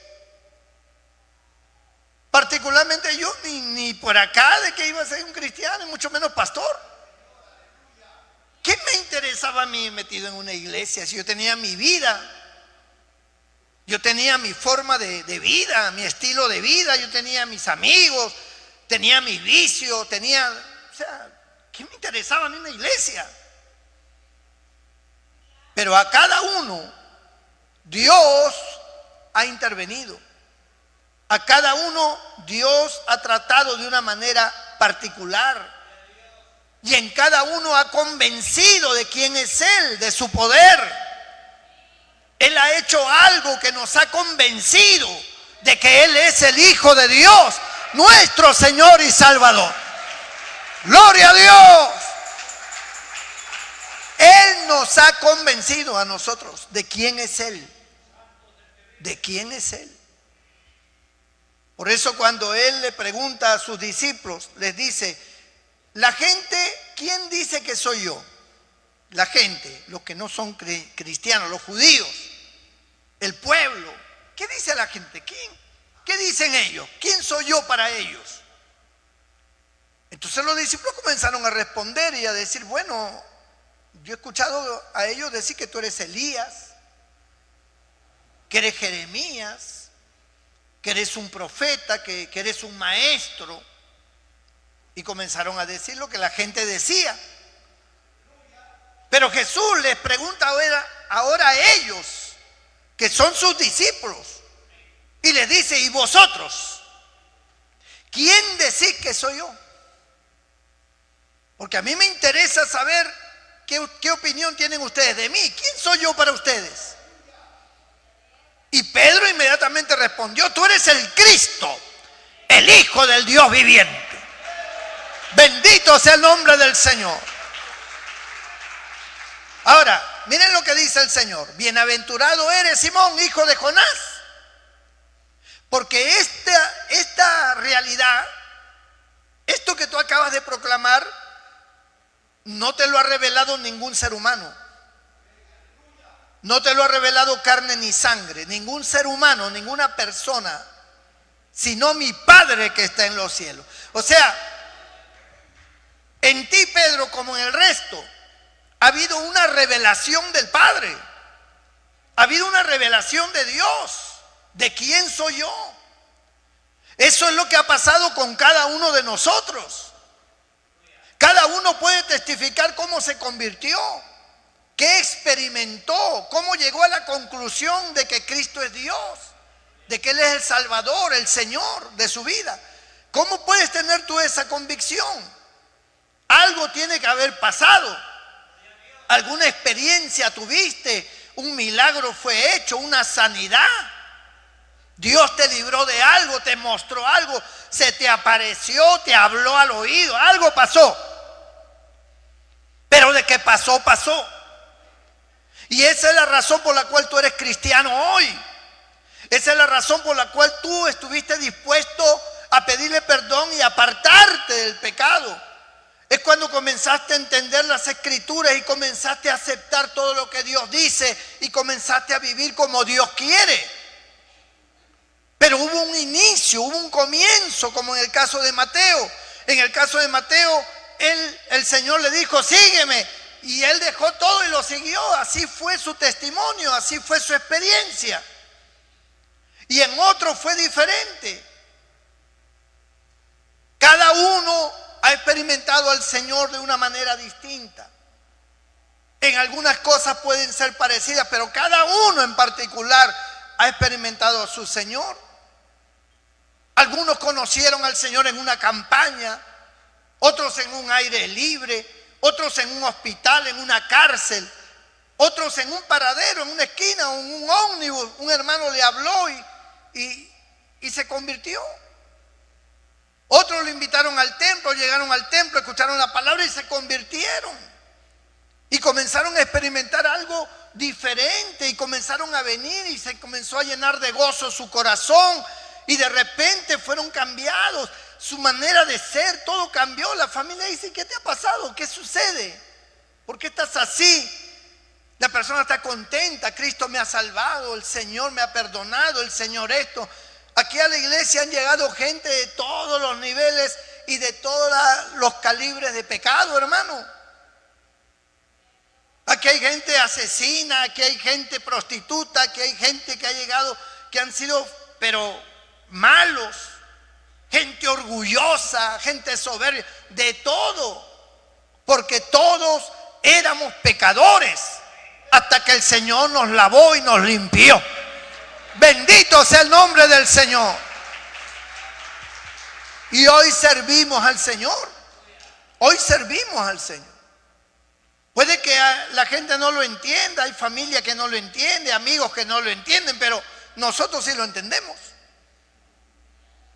Particularmente yo, ni por acá de que iba a ser un cristiano, y mucho menos pastor. ¿Qué me interesaba a mí metido en una iglesia si yo tenía mi vida? Yo tenía mi forma de vida, mi estilo de vida, yo tenía mis amigos, tenía mis vicios, ¿qué me interesaba a mí una iglesia? Pero a cada uno Dios ha intervenido. A cada uno Dios ha tratado de una manera particular. Y en cada uno ha convencido de quién es Él, de su poder. Él ha hecho algo que nos ha convencido de que Él es el Hijo de Dios, nuestro Señor y Salvador. ¡Gloria a Dios! Él nos ha convencido a nosotros de quién es Él. ¿De quién es Él? Por eso cuando Él le pregunta a sus discípulos, les dice: la gente, ¿quién dice que soy yo? La gente, los que no son cristianos, los judíos, el pueblo. ¿Qué dice la gente? ¿Quién? ¿Qué dicen ellos? ¿Quién soy yo para ellos? Entonces los discípulos comenzaron a responder y a decir: bueno, yo he escuchado a ellos decir que tú eres Elías, que eres Jeremías, que eres un profeta, que eres un maestro. Y comenzaron a decir lo que la gente decía. Pero Jesús les pregunta ahora a ellos, que son sus discípulos, y les dice: ¿y vosotros? ¿Quién decís que soy yo? Porque a mí me interesa saber qué opinión tienen ustedes de mí. ¿Quién soy yo para ustedes? Y Pedro inmediatamente respondió: tú eres el Cristo, el Hijo del Dios viviente. Bendito sea el nombre del Señor. Ahora, miren lo que dice el Señor: bienaventurado eres, Simón, hijo de Jonás, porque esta realidad, esto que tú acabas de proclamar, no te lo ha revelado ningún ser humano. No te lo ha revelado carne ni sangre, ningún ser humano, ninguna persona, sino mi Padre que está en los cielos. O sea, en ti, Pedro, como en el resto, ha habido una revelación del Padre. Ha habido una revelación de Dios, de quién soy yo. Eso es lo que ha pasado con cada uno de nosotros. Cada uno puede testificar cómo se convirtió, qué experimentó, cómo llegó a la conclusión de que Cristo es Dios, de que Él es el Salvador, el Señor de su vida. ¿Cómo puedes tener tú esa convicción? Algo tiene que haber pasado. Alguna experiencia tuviste, un milagro fue hecho, una sanidad. Dios te libró de algo, te mostró algo, se te apareció, te habló al oído, algo pasó. Pero de que pasó, pasó. Y esa es la razón por la cual tú eres cristiano hoy. Esa es la razón por la cual tú estuviste dispuesto a pedirle perdón y apartarte del pecado. Es cuando comenzaste a entender las Escrituras y comenzaste a aceptar todo lo que Dios dice y comenzaste a vivir como Dios quiere. Pero hubo un inicio, hubo un comienzo, como en el caso de Mateo. En el caso de Mateo, el Señor le dijo: sígueme. Y él dejó todo y lo siguió. Así fue su testimonio, así fue su experiencia. Y en otro fue diferente. Cada uno ha experimentado al Señor de una manera distinta. En algunas cosas pueden ser parecidas, pero cada uno en particular ha experimentado a su Señor. Algunos conocieron al Señor en una campaña, otros en un aire libre, otros en un hospital, en una cárcel, otros en un paradero, en una esquina, en un ómnibus. Un hermano le habló y se convirtió. Otros lo invitaron al templo, llegaron al templo, escucharon la palabra y se convirtieron. Y comenzaron a experimentar algo diferente y comenzaron a venir y se comenzó a llenar de gozo su corazón y de repente fueron cambiados. Su manera de ser, todo cambió. La familia dice: ¿qué te ha pasado? ¿Qué sucede? ¿Por qué estás así? La persona está contenta: Cristo me ha salvado, el Señor me ha perdonado, el Señor esto. Aquí a la iglesia han llegado gente de todos los niveles y de todos los calibres de pecado, hermano. Aquí hay gente asesina, aquí hay gente prostituta, aquí hay gente que ha llegado, que han sido, pero malos. Gente orgullosa, gente soberbia, de todo. Porque todos éramos pecadores hasta que el Señor nos lavó y nos limpió. Bendito sea el nombre del Señor. Y hoy servimos al Señor. Hoy servimos al Señor. Puede que la gente no lo entienda, hay familia que no lo entiende, amigos que no lo entienden, pero nosotros sí lo entendemos.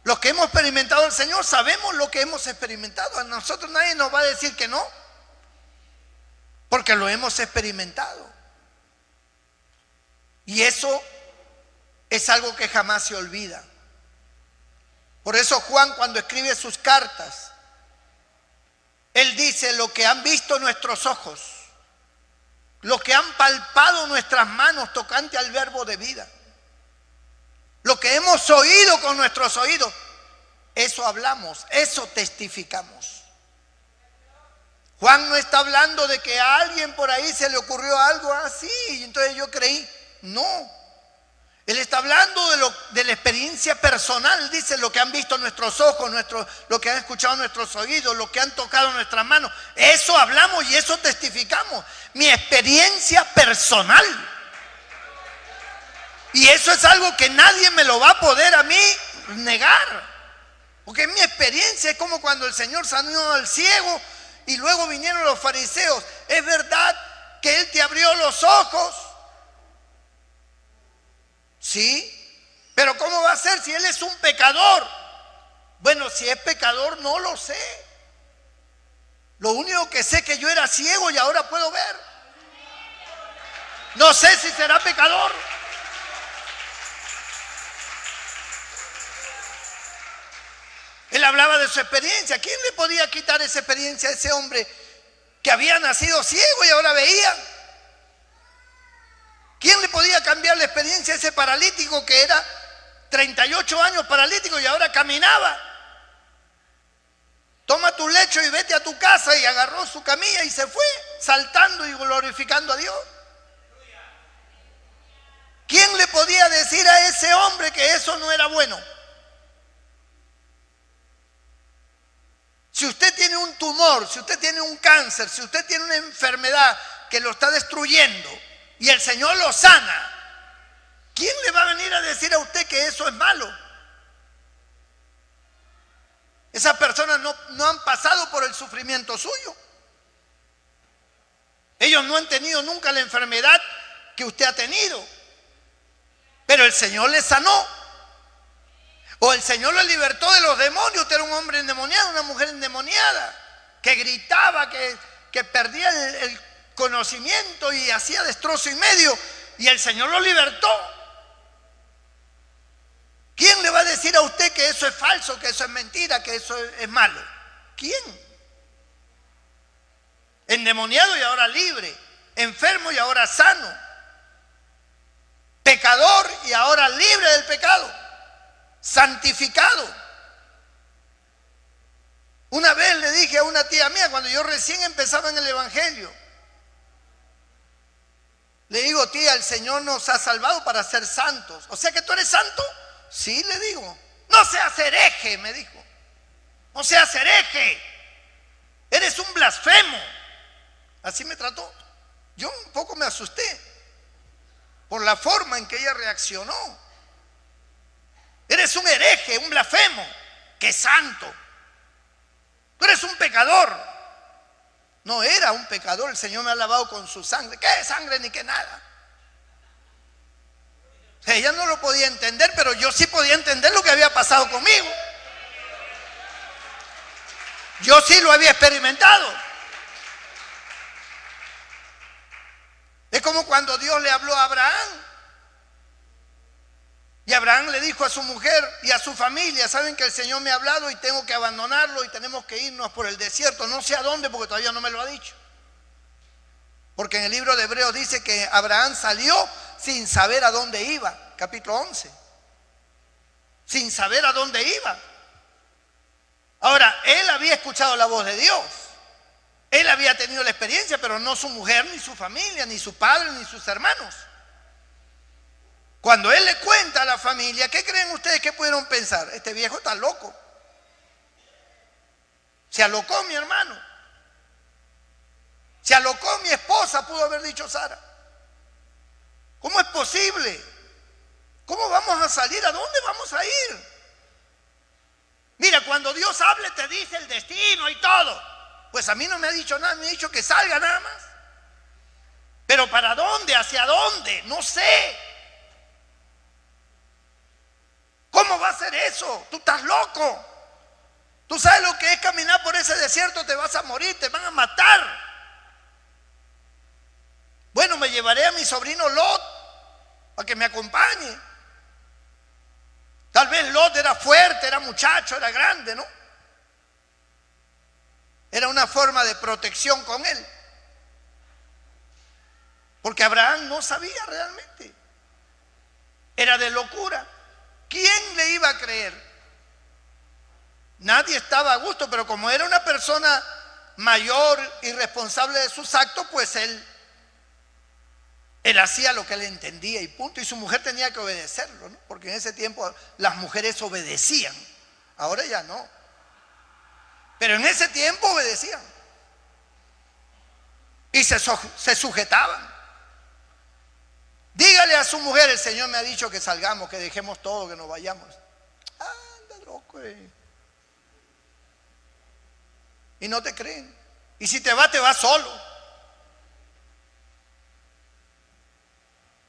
Los que hemos experimentado al Señor sabemos lo que hemos experimentado. A nosotros nadie nos va a decir que no, porque lo hemos experimentado. Y eso es algo que jamás se olvida. Por eso Juan, cuando escribe sus cartas, él dice: lo que han visto nuestros ojos, lo que han palpado nuestras manos tocante al verbo de vida, lo que hemos oído con nuestros oídos, eso hablamos, eso testificamos. Juan no está hablando de que a alguien por ahí se le ocurrió algo así y entonces yo creí. No. Él está hablando de la experiencia personal, dice, lo que han visto nuestros ojos, lo que han escuchado nuestros oídos, lo que han tocado nuestras manos. Eso hablamos y eso testificamos. Mi experiencia personal. Y eso es algo que nadie me lo va a poder a mí negar. Porque es mi experiencia, es como cuando el Señor sanó al ciego y luego vinieron los fariseos. Es verdad que Él te abrió los ojos. Sí, pero ¿cómo va a ser si Él es un pecador? Bueno, si es pecador no lo sé. Lo único que sé es que yo era ciego y ahora puedo ver. No sé si será pecador. Él hablaba de su experiencia. ¿Quién le podía quitar esa experiencia a ese hombre que había nacido ciego y ahora veía? ¿Quién le podía cambiar la experiencia a ese paralítico que era 38 años paralítico y ahora caminaba? Toma tu lecho y vete a tu casa, y agarró su camilla y se fue, saltando y glorificando a Dios. ¿Quién le podía decir a ese hombre que eso no era bueno? Si usted tiene un tumor, si usted tiene un cáncer, si usted tiene una enfermedad que lo está destruyendo y el Señor lo sana, ¿quién le va a venir a decir a usted que eso es malo? Esas personas no han pasado por el sufrimiento suyo. Ellos no han tenido nunca la enfermedad que usted ha tenido. Pero el Señor les sanó. O el Señor lo libertó de los demonios. Usted era un hombre endemoniado, una mujer endemoniada, que gritaba, que perdía el conocimiento y hacía destrozo y medio. Y el Señor lo libertó. ¿Quién le va a decir a usted que eso es falso, que eso es mentira, que eso es malo? ¿Quién? Endemoniado y ahora libre. Enfermo y ahora sano. Pecador y ahora libre del pecado. Santificado. Una vez le dije a una tía mía, cuando yo recién empezaba en el evangelio, le digo: tía, el Señor nos ha salvado para ser santos. ¿O sea que tú eres santo? Sí, le digo. No seas hereje, me dijo. No seas hereje. Eres un blasfemo. Así me trató. Yo un poco me asusté por la forma en que ella reaccionó. Eres un hereje, un blasfemo. ¡Qué santo! Tú eres un pecador. No era un pecador, el Señor me ha lavado con su sangre. ¿Qué sangre ni qué nada? Ella no lo podía entender, pero yo sí podía entender lo que había pasado conmigo. Yo sí lo había experimentado. Es como cuando Dios le habló a Abraham. Y Abraham le dijo a su mujer y a su familia: saben que el Señor me ha hablado y tengo que abandonarlo y tenemos que irnos por el desierto. No sé a dónde, porque todavía no me lo ha dicho. Porque en el libro de Hebreos dice que Abraham salió sin saber a dónde iba. Capítulo 11. Sin saber a dónde iba. Ahora, él había escuchado la voz de Dios. Él había tenido la experiencia, pero no su mujer, ni su familia, ni su padre, ni sus hermanos. Cuando él le cuenta a la familia, ¿qué creen ustedes que pudieron pensar? Este viejo está loco. Se alocó mi hermano. Se alocó mi esposa, pudo haber dicho Sara. ¿Cómo es posible? ¿Cómo vamos a salir? ¿A dónde vamos a ir? Mira, cuando Dios hable te dice el destino y todo. Pues a mí no me ha dicho nada, me ha dicho que salga nada más. Pero ¿para dónde? ¿Hacia dónde? No sé. ¿Cómo va a ser eso? Tú estás loco. Tú sabes lo que es caminar por ese desierto, te vas a morir, te van a matar. Bueno, me llevaré a mi sobrino Lot para que me acompañe. Tal vez Lot era fuerte, era muchacho, era grande, ¿no? Era una forma de protección con él. Porque Abraham no sabía realmente. Era de locura. ¿Quién le iba a creer? Nadie estaba a gusto, pero como era una persona mayor y responsable de sus actos, pues él Él hacía lo que él entendía y punto. Y su mujer tenía que obedecerlo, ¿no? Porque en ese tiempo las mujeres obedecían. Ahora ya no. Pero en ese tiempo obedecían. Y se sujetaban. Dígale a su mujer: el Señor me ha dicho que salgamos, que dejemos todo, que nos vayamos. Anda, loco. Y no te creen. Y si te vas solo.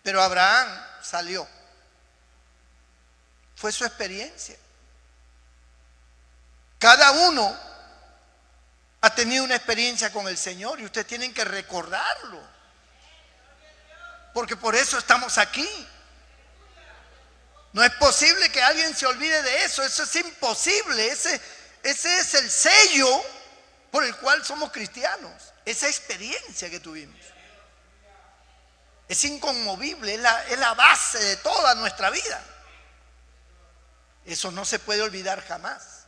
Pero Abraham salió. Fue su experiencia. Cada uno ha tenido una experiencia con el Señor y ustedes tienen que recordarlo. Porque por eso estamos aquí. No es posible que alguien se olvide de eso. Eso es imposible. Ese es el sello por el cual somos cristianos. Esa experiencia que tuvimos. Es inconmovible, es la base de toda nuestra vida. Eso no se puede olvidar jamás.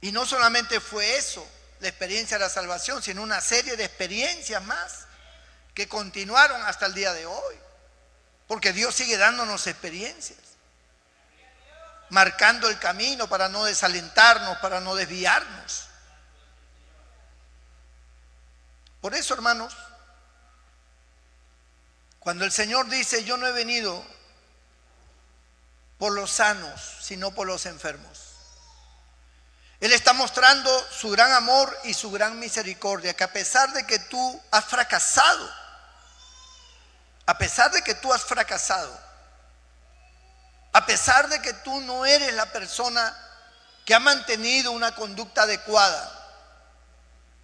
Y no solamente fue eso, la experiencia de la salvación, sino una serie de experiencias más que continuaron hasta el día de hoy. Porque Dios sigue dándonos experiencias, marcando el camino para no desalentarnos, para no desviarnos. Por eso, hermanos, cuando el Señor dice: yo no he venido por los sanos, sino por los enfermos, Él está mostrando su gran amor y su gran misericordia, que a pesar de que tú has fracasado, a pesar de que tú no eres la persona que ha mantenido una conducta adecuada,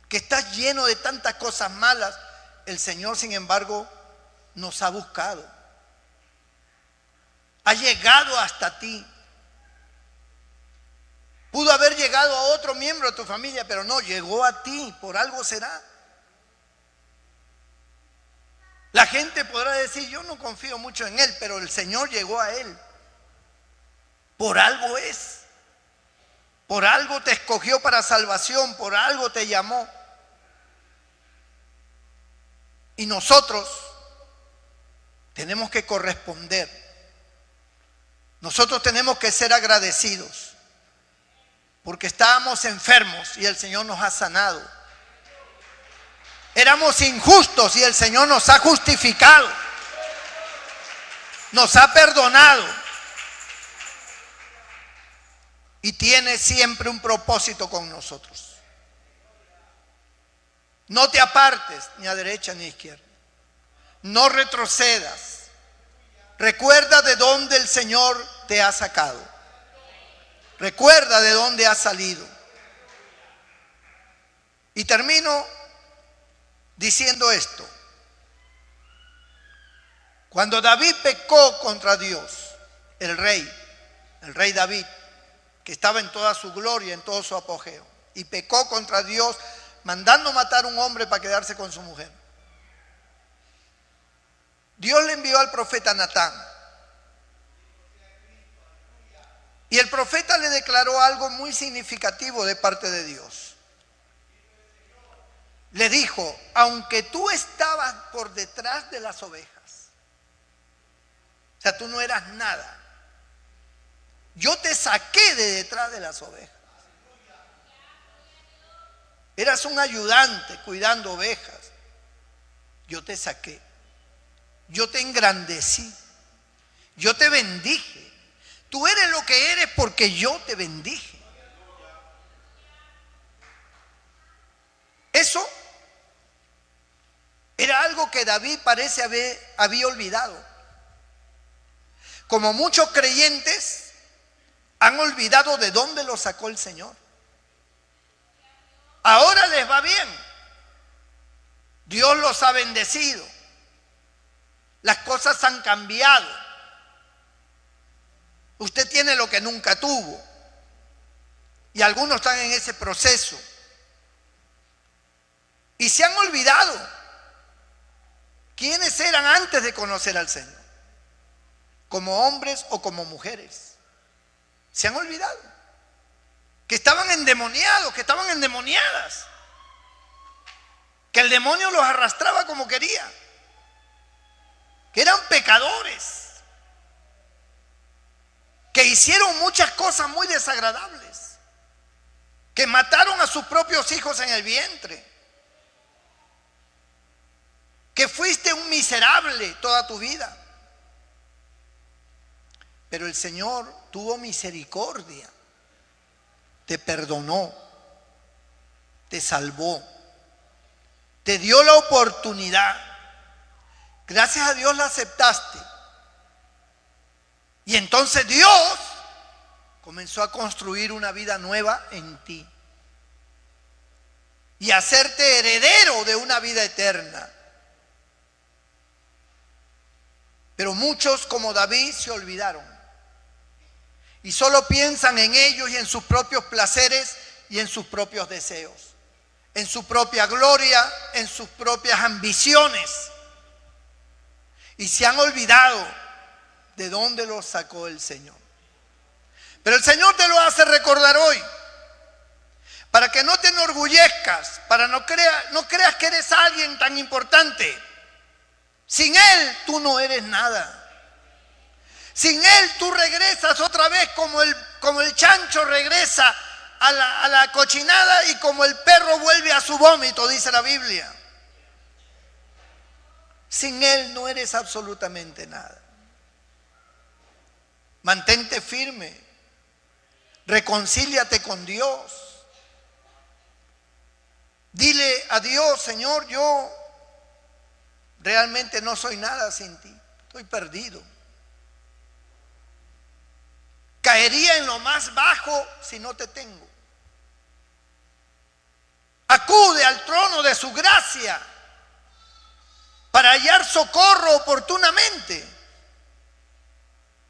que estás lleno de tantas cosas malas, el Señor, sin embargo, nos ha buscado. Ha llegado hasta ti. Pudo haber llegado a otro miembro de tu familia, pero no, llegó a ti. Por algo será. La gente podrá decir: yo no confío mucho en él, pero el Señor llegó a él. Por algo es. Por algo te escogió para salvación, por algo te llamó. Y nosotros tenemos que corresponder. Nosotros tenemos que ser agradecidos. Porque estábamos enfermos y el Señor nos ha sanado. Éramos injustos y el Señor nos ha justificado. Nos ha perdonado. Y tiene siempre un propósito con nosotros. No te apartes ni a derecha ni a izquierda. No retrocedas. Recuerda de dónde el Señor te ha sacado. Recuerda de dónde has salido. Y termino diciendo esto. Cuando David pecó contra Dios, el rey David, que estaba en toda su gloria, en todo su apogeo, y pecó contra Dios, mandando matar a un hombre para quedarse con su mujer. Dios le envió al profeta Natán. Y el profeta le declaró algo muy significativo de parte de Dios. Le dijo: aunque tú estabas por detrás de las ovejas, o sea, tú no eras nada, yo te saqué de detrás de las ovejas. Eras un ayudante cuidando ovejas. Yo te saqué. Yo te engrandecí. Yo te bendije. Tú eres lo que eres porque yo te bendije. Eso era algo que David parece había olvidado. Como muchos creyentes han olvidado de dónde lo sacó el Señor. Ahora les va bien. Dios los ha bendecido. Las cosas han cambiado. Usted tiene lo que nunca tuvo. Y algunos están en ese proceso. Y se han olvidado quiénes eran antes de conocer al Señor. Como hombres o como mujeres. Se han olvidado. Que estaban endemoniados, que estaban endemoniadas. que el demonio los arrastraba como quería, que eran pecadores, que hicieron muchas cosas muy desagradables, que mataron a sus propios hijos en el vientre, que fuiste un miserable toda tu vida. Pero el Señor tuvo misericordia, te perdonó, te salvó, te dio la oportunidad. Gracias a Dios la aceptaste. Y entonces Dios comenzó a construir una vida nueva en ti y a hacerte heredero de una vida eterna. Pero muchos, como David, se olvidaron y solo piensan en ellos y en sus propios placeres y en sus propios deseos, en su propia gloria, en sus propias ambiciones, y se han olvidado de dónde los sacó el Señor. Pero el Señor te lo hace recordar hoy, para que no te enorgullezcas, para no creas que eres alguien tan importante. Sin Él tú no eres nada. Sin Él tú regresas otra vez como el chancho regresa a la cochinada y como el perro vuelve a su vómito, dice la Biblia. Sin Él no eres absolutamente nada. Mantente firme, reconcíliate con Dios. Dile a Dios: Señor, yo realmente no soy nada sin ti, estoy perdido. Caería en lo más bajo si no te tengo. Acude al trono de su gracia para hallar socorro oportunamente,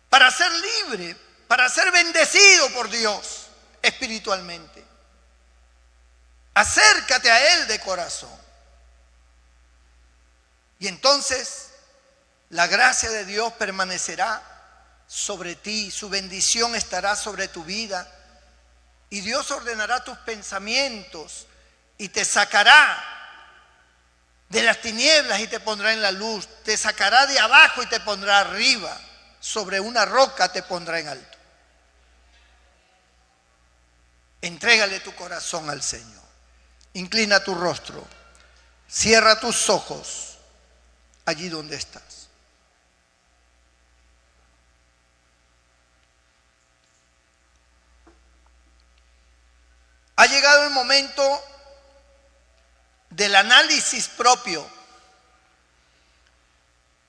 para ser libre, para ser bendecido por Dios espiritualmente. Acércate a Él de corazón. Y entonces la gracia de Dios permanecerá sobre ti, su bendición estará sobre tu vida, y Dios ordenará tus pensamientos y te sacará de las tinieblas y te pondrá en la luz, te sacará de abajo y te pondrá arriba, sobre una roca te pondrá en alto. Entrégale tu corazón al Señor. Inclina tu rostro, cierra tus ojos allí donde estás. Ha llegado el momento del análisis propio.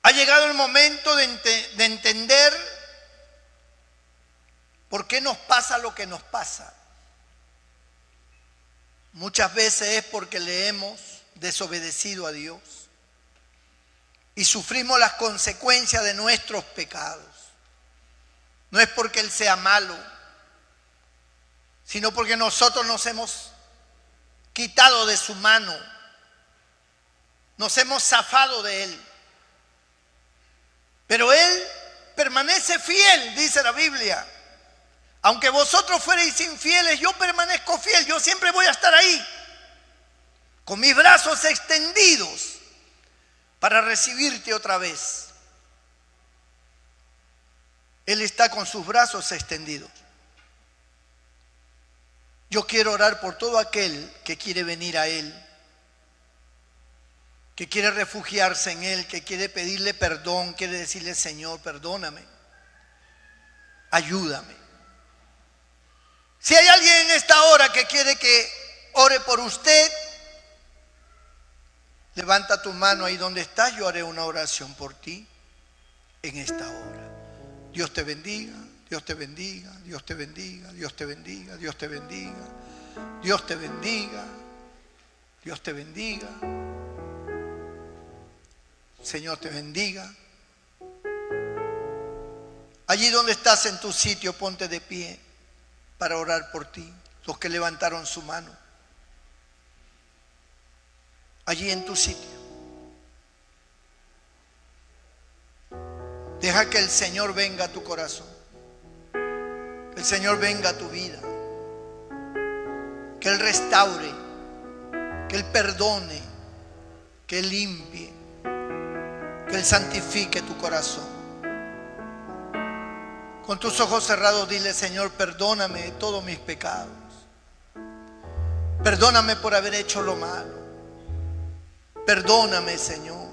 Ha llegado el momento de entender por qué nos pasa lo que nos pasa. Muchas veces es porque le hemos desobedecido a Dios y sufrimos las consecuencias de nuestros pecados. No es porque Él sea malo, sino porque nosotros nos hemos quitado de su mano, nos hemos zafado de Él. Pero Él permanece fiel, dice la Biblia. Aunque vosotros fuereis infieles, yo permanezco fiel, yo siempre voy a estar ahí, con mis brazos extendidos para recibirte otra vez. Él está con sus brazos extendidos. Yo quiero orar por todo aquel que quiere venir a Él, que quiere refugiarse en Él, que quiere pedirle perdón, quiere decirle: Señor, perdóname, ayúdame. Si hay alguien en esta hora que quiere que ore por usted, levanta tu mano ahí donde estás, yo haré una oración por ti en esta hora. Dios te bendiga, Dios te bendiga, Dios te bendiga, Dios te bendiga, Dios te bendiga, Dios te bendiga, Dios te bendiga. Señor te bendiga. Allí donde estás en tu sitio, ponte de pie para orar por ti. Los que levantaron su mano. Allí en tu sitio. Deja que el Señor venga a tu corazón. Que el Señor venga a tu vida. Que Él restaure. Que Él perdone. que Él limpie, que Él santifique tu corazón. Con tus ojos cerrados dile: Señor, perdóname de todos mis pecados. Perdóname por haber hecho lo malo. Perdóname, Señor.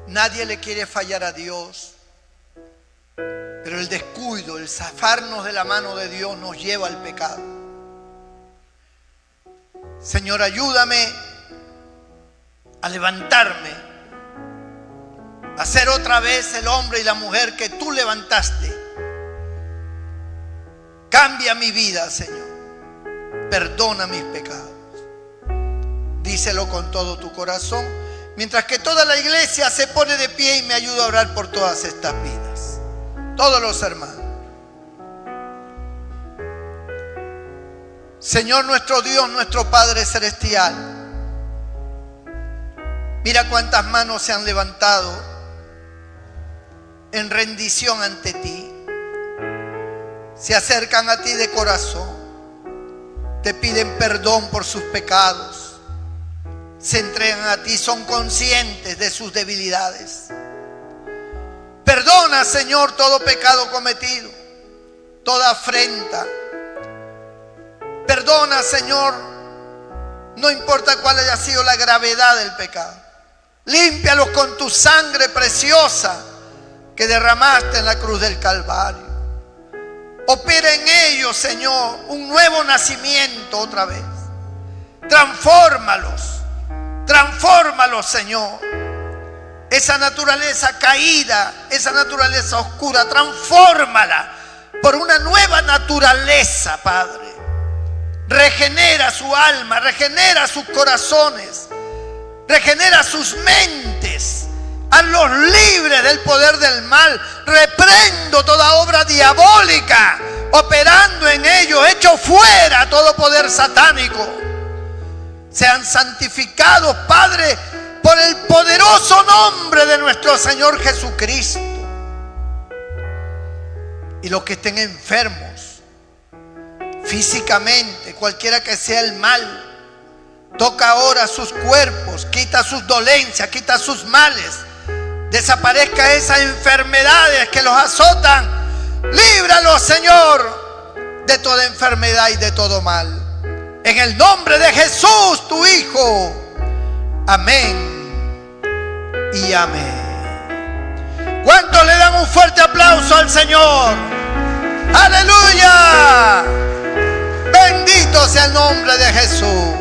Nadie le quiere fallar a Dios, pero el descuido, el zafarnos de la mano de Dios nos lleva al pecado. Señor, ayúdame a levantarme, a ser otra vez el hombre y la mujer que tú levantaste. Cambia mi vida, Señor. Perdona mis pecados. Díselo con todo tu corazón, mientras que toda la iglesia se pone de pie y me ayuda a orar por todas estas vidas. Todos los hermanos. Señor nuestro Dios, nuestro Padre Celestial, mira cuántas manos se han levantado en rendición ante ti. Se acercan a ti de corazón, te piden perdón por sus pecados, se entregan a ti, son conscientes de sus debilidades. Perdona, Señor, todo pecado cometido, toda afrenta. Perdona, Señor, no importa cuál haya sido la gravedad del pecado. Límpialos con tu sangre preciosa que derramaste en la cruz del Calvario. Opera en ellos, Señor, un nuevo nacimiento otra vez. Transfórmalos, Señor. Esa naturaleza caída, esa naturaleza oscura, transfórmala por una nueva naturaleza, Padre. Regenera su alma, regenera sus corazones, regenera sus mentes. Hazlos libres del poder del mal. Reprendo toda obra diabólica operando en ellos. Echo fuera todo poder satánico. Sean santificados, Padre, por el poderoso nombre de nuestro Señor Jesucristo. Y los que estén enfermos físicamente, cualquiera que sea el mal, toca ahora sus cuerpos, quita sus dolencias, quita sus males. Desaparezca esas enfermedades que los azotan. Líbralos, Señor, de toda enfermedad y de todo mal. En el nombre de Jesús, tu Hijo. Amén y amén. ¿Cuántos le dan un fuerte aplauso al Señor? ¡Aleluya! Bendito sea el nombre de Jesús.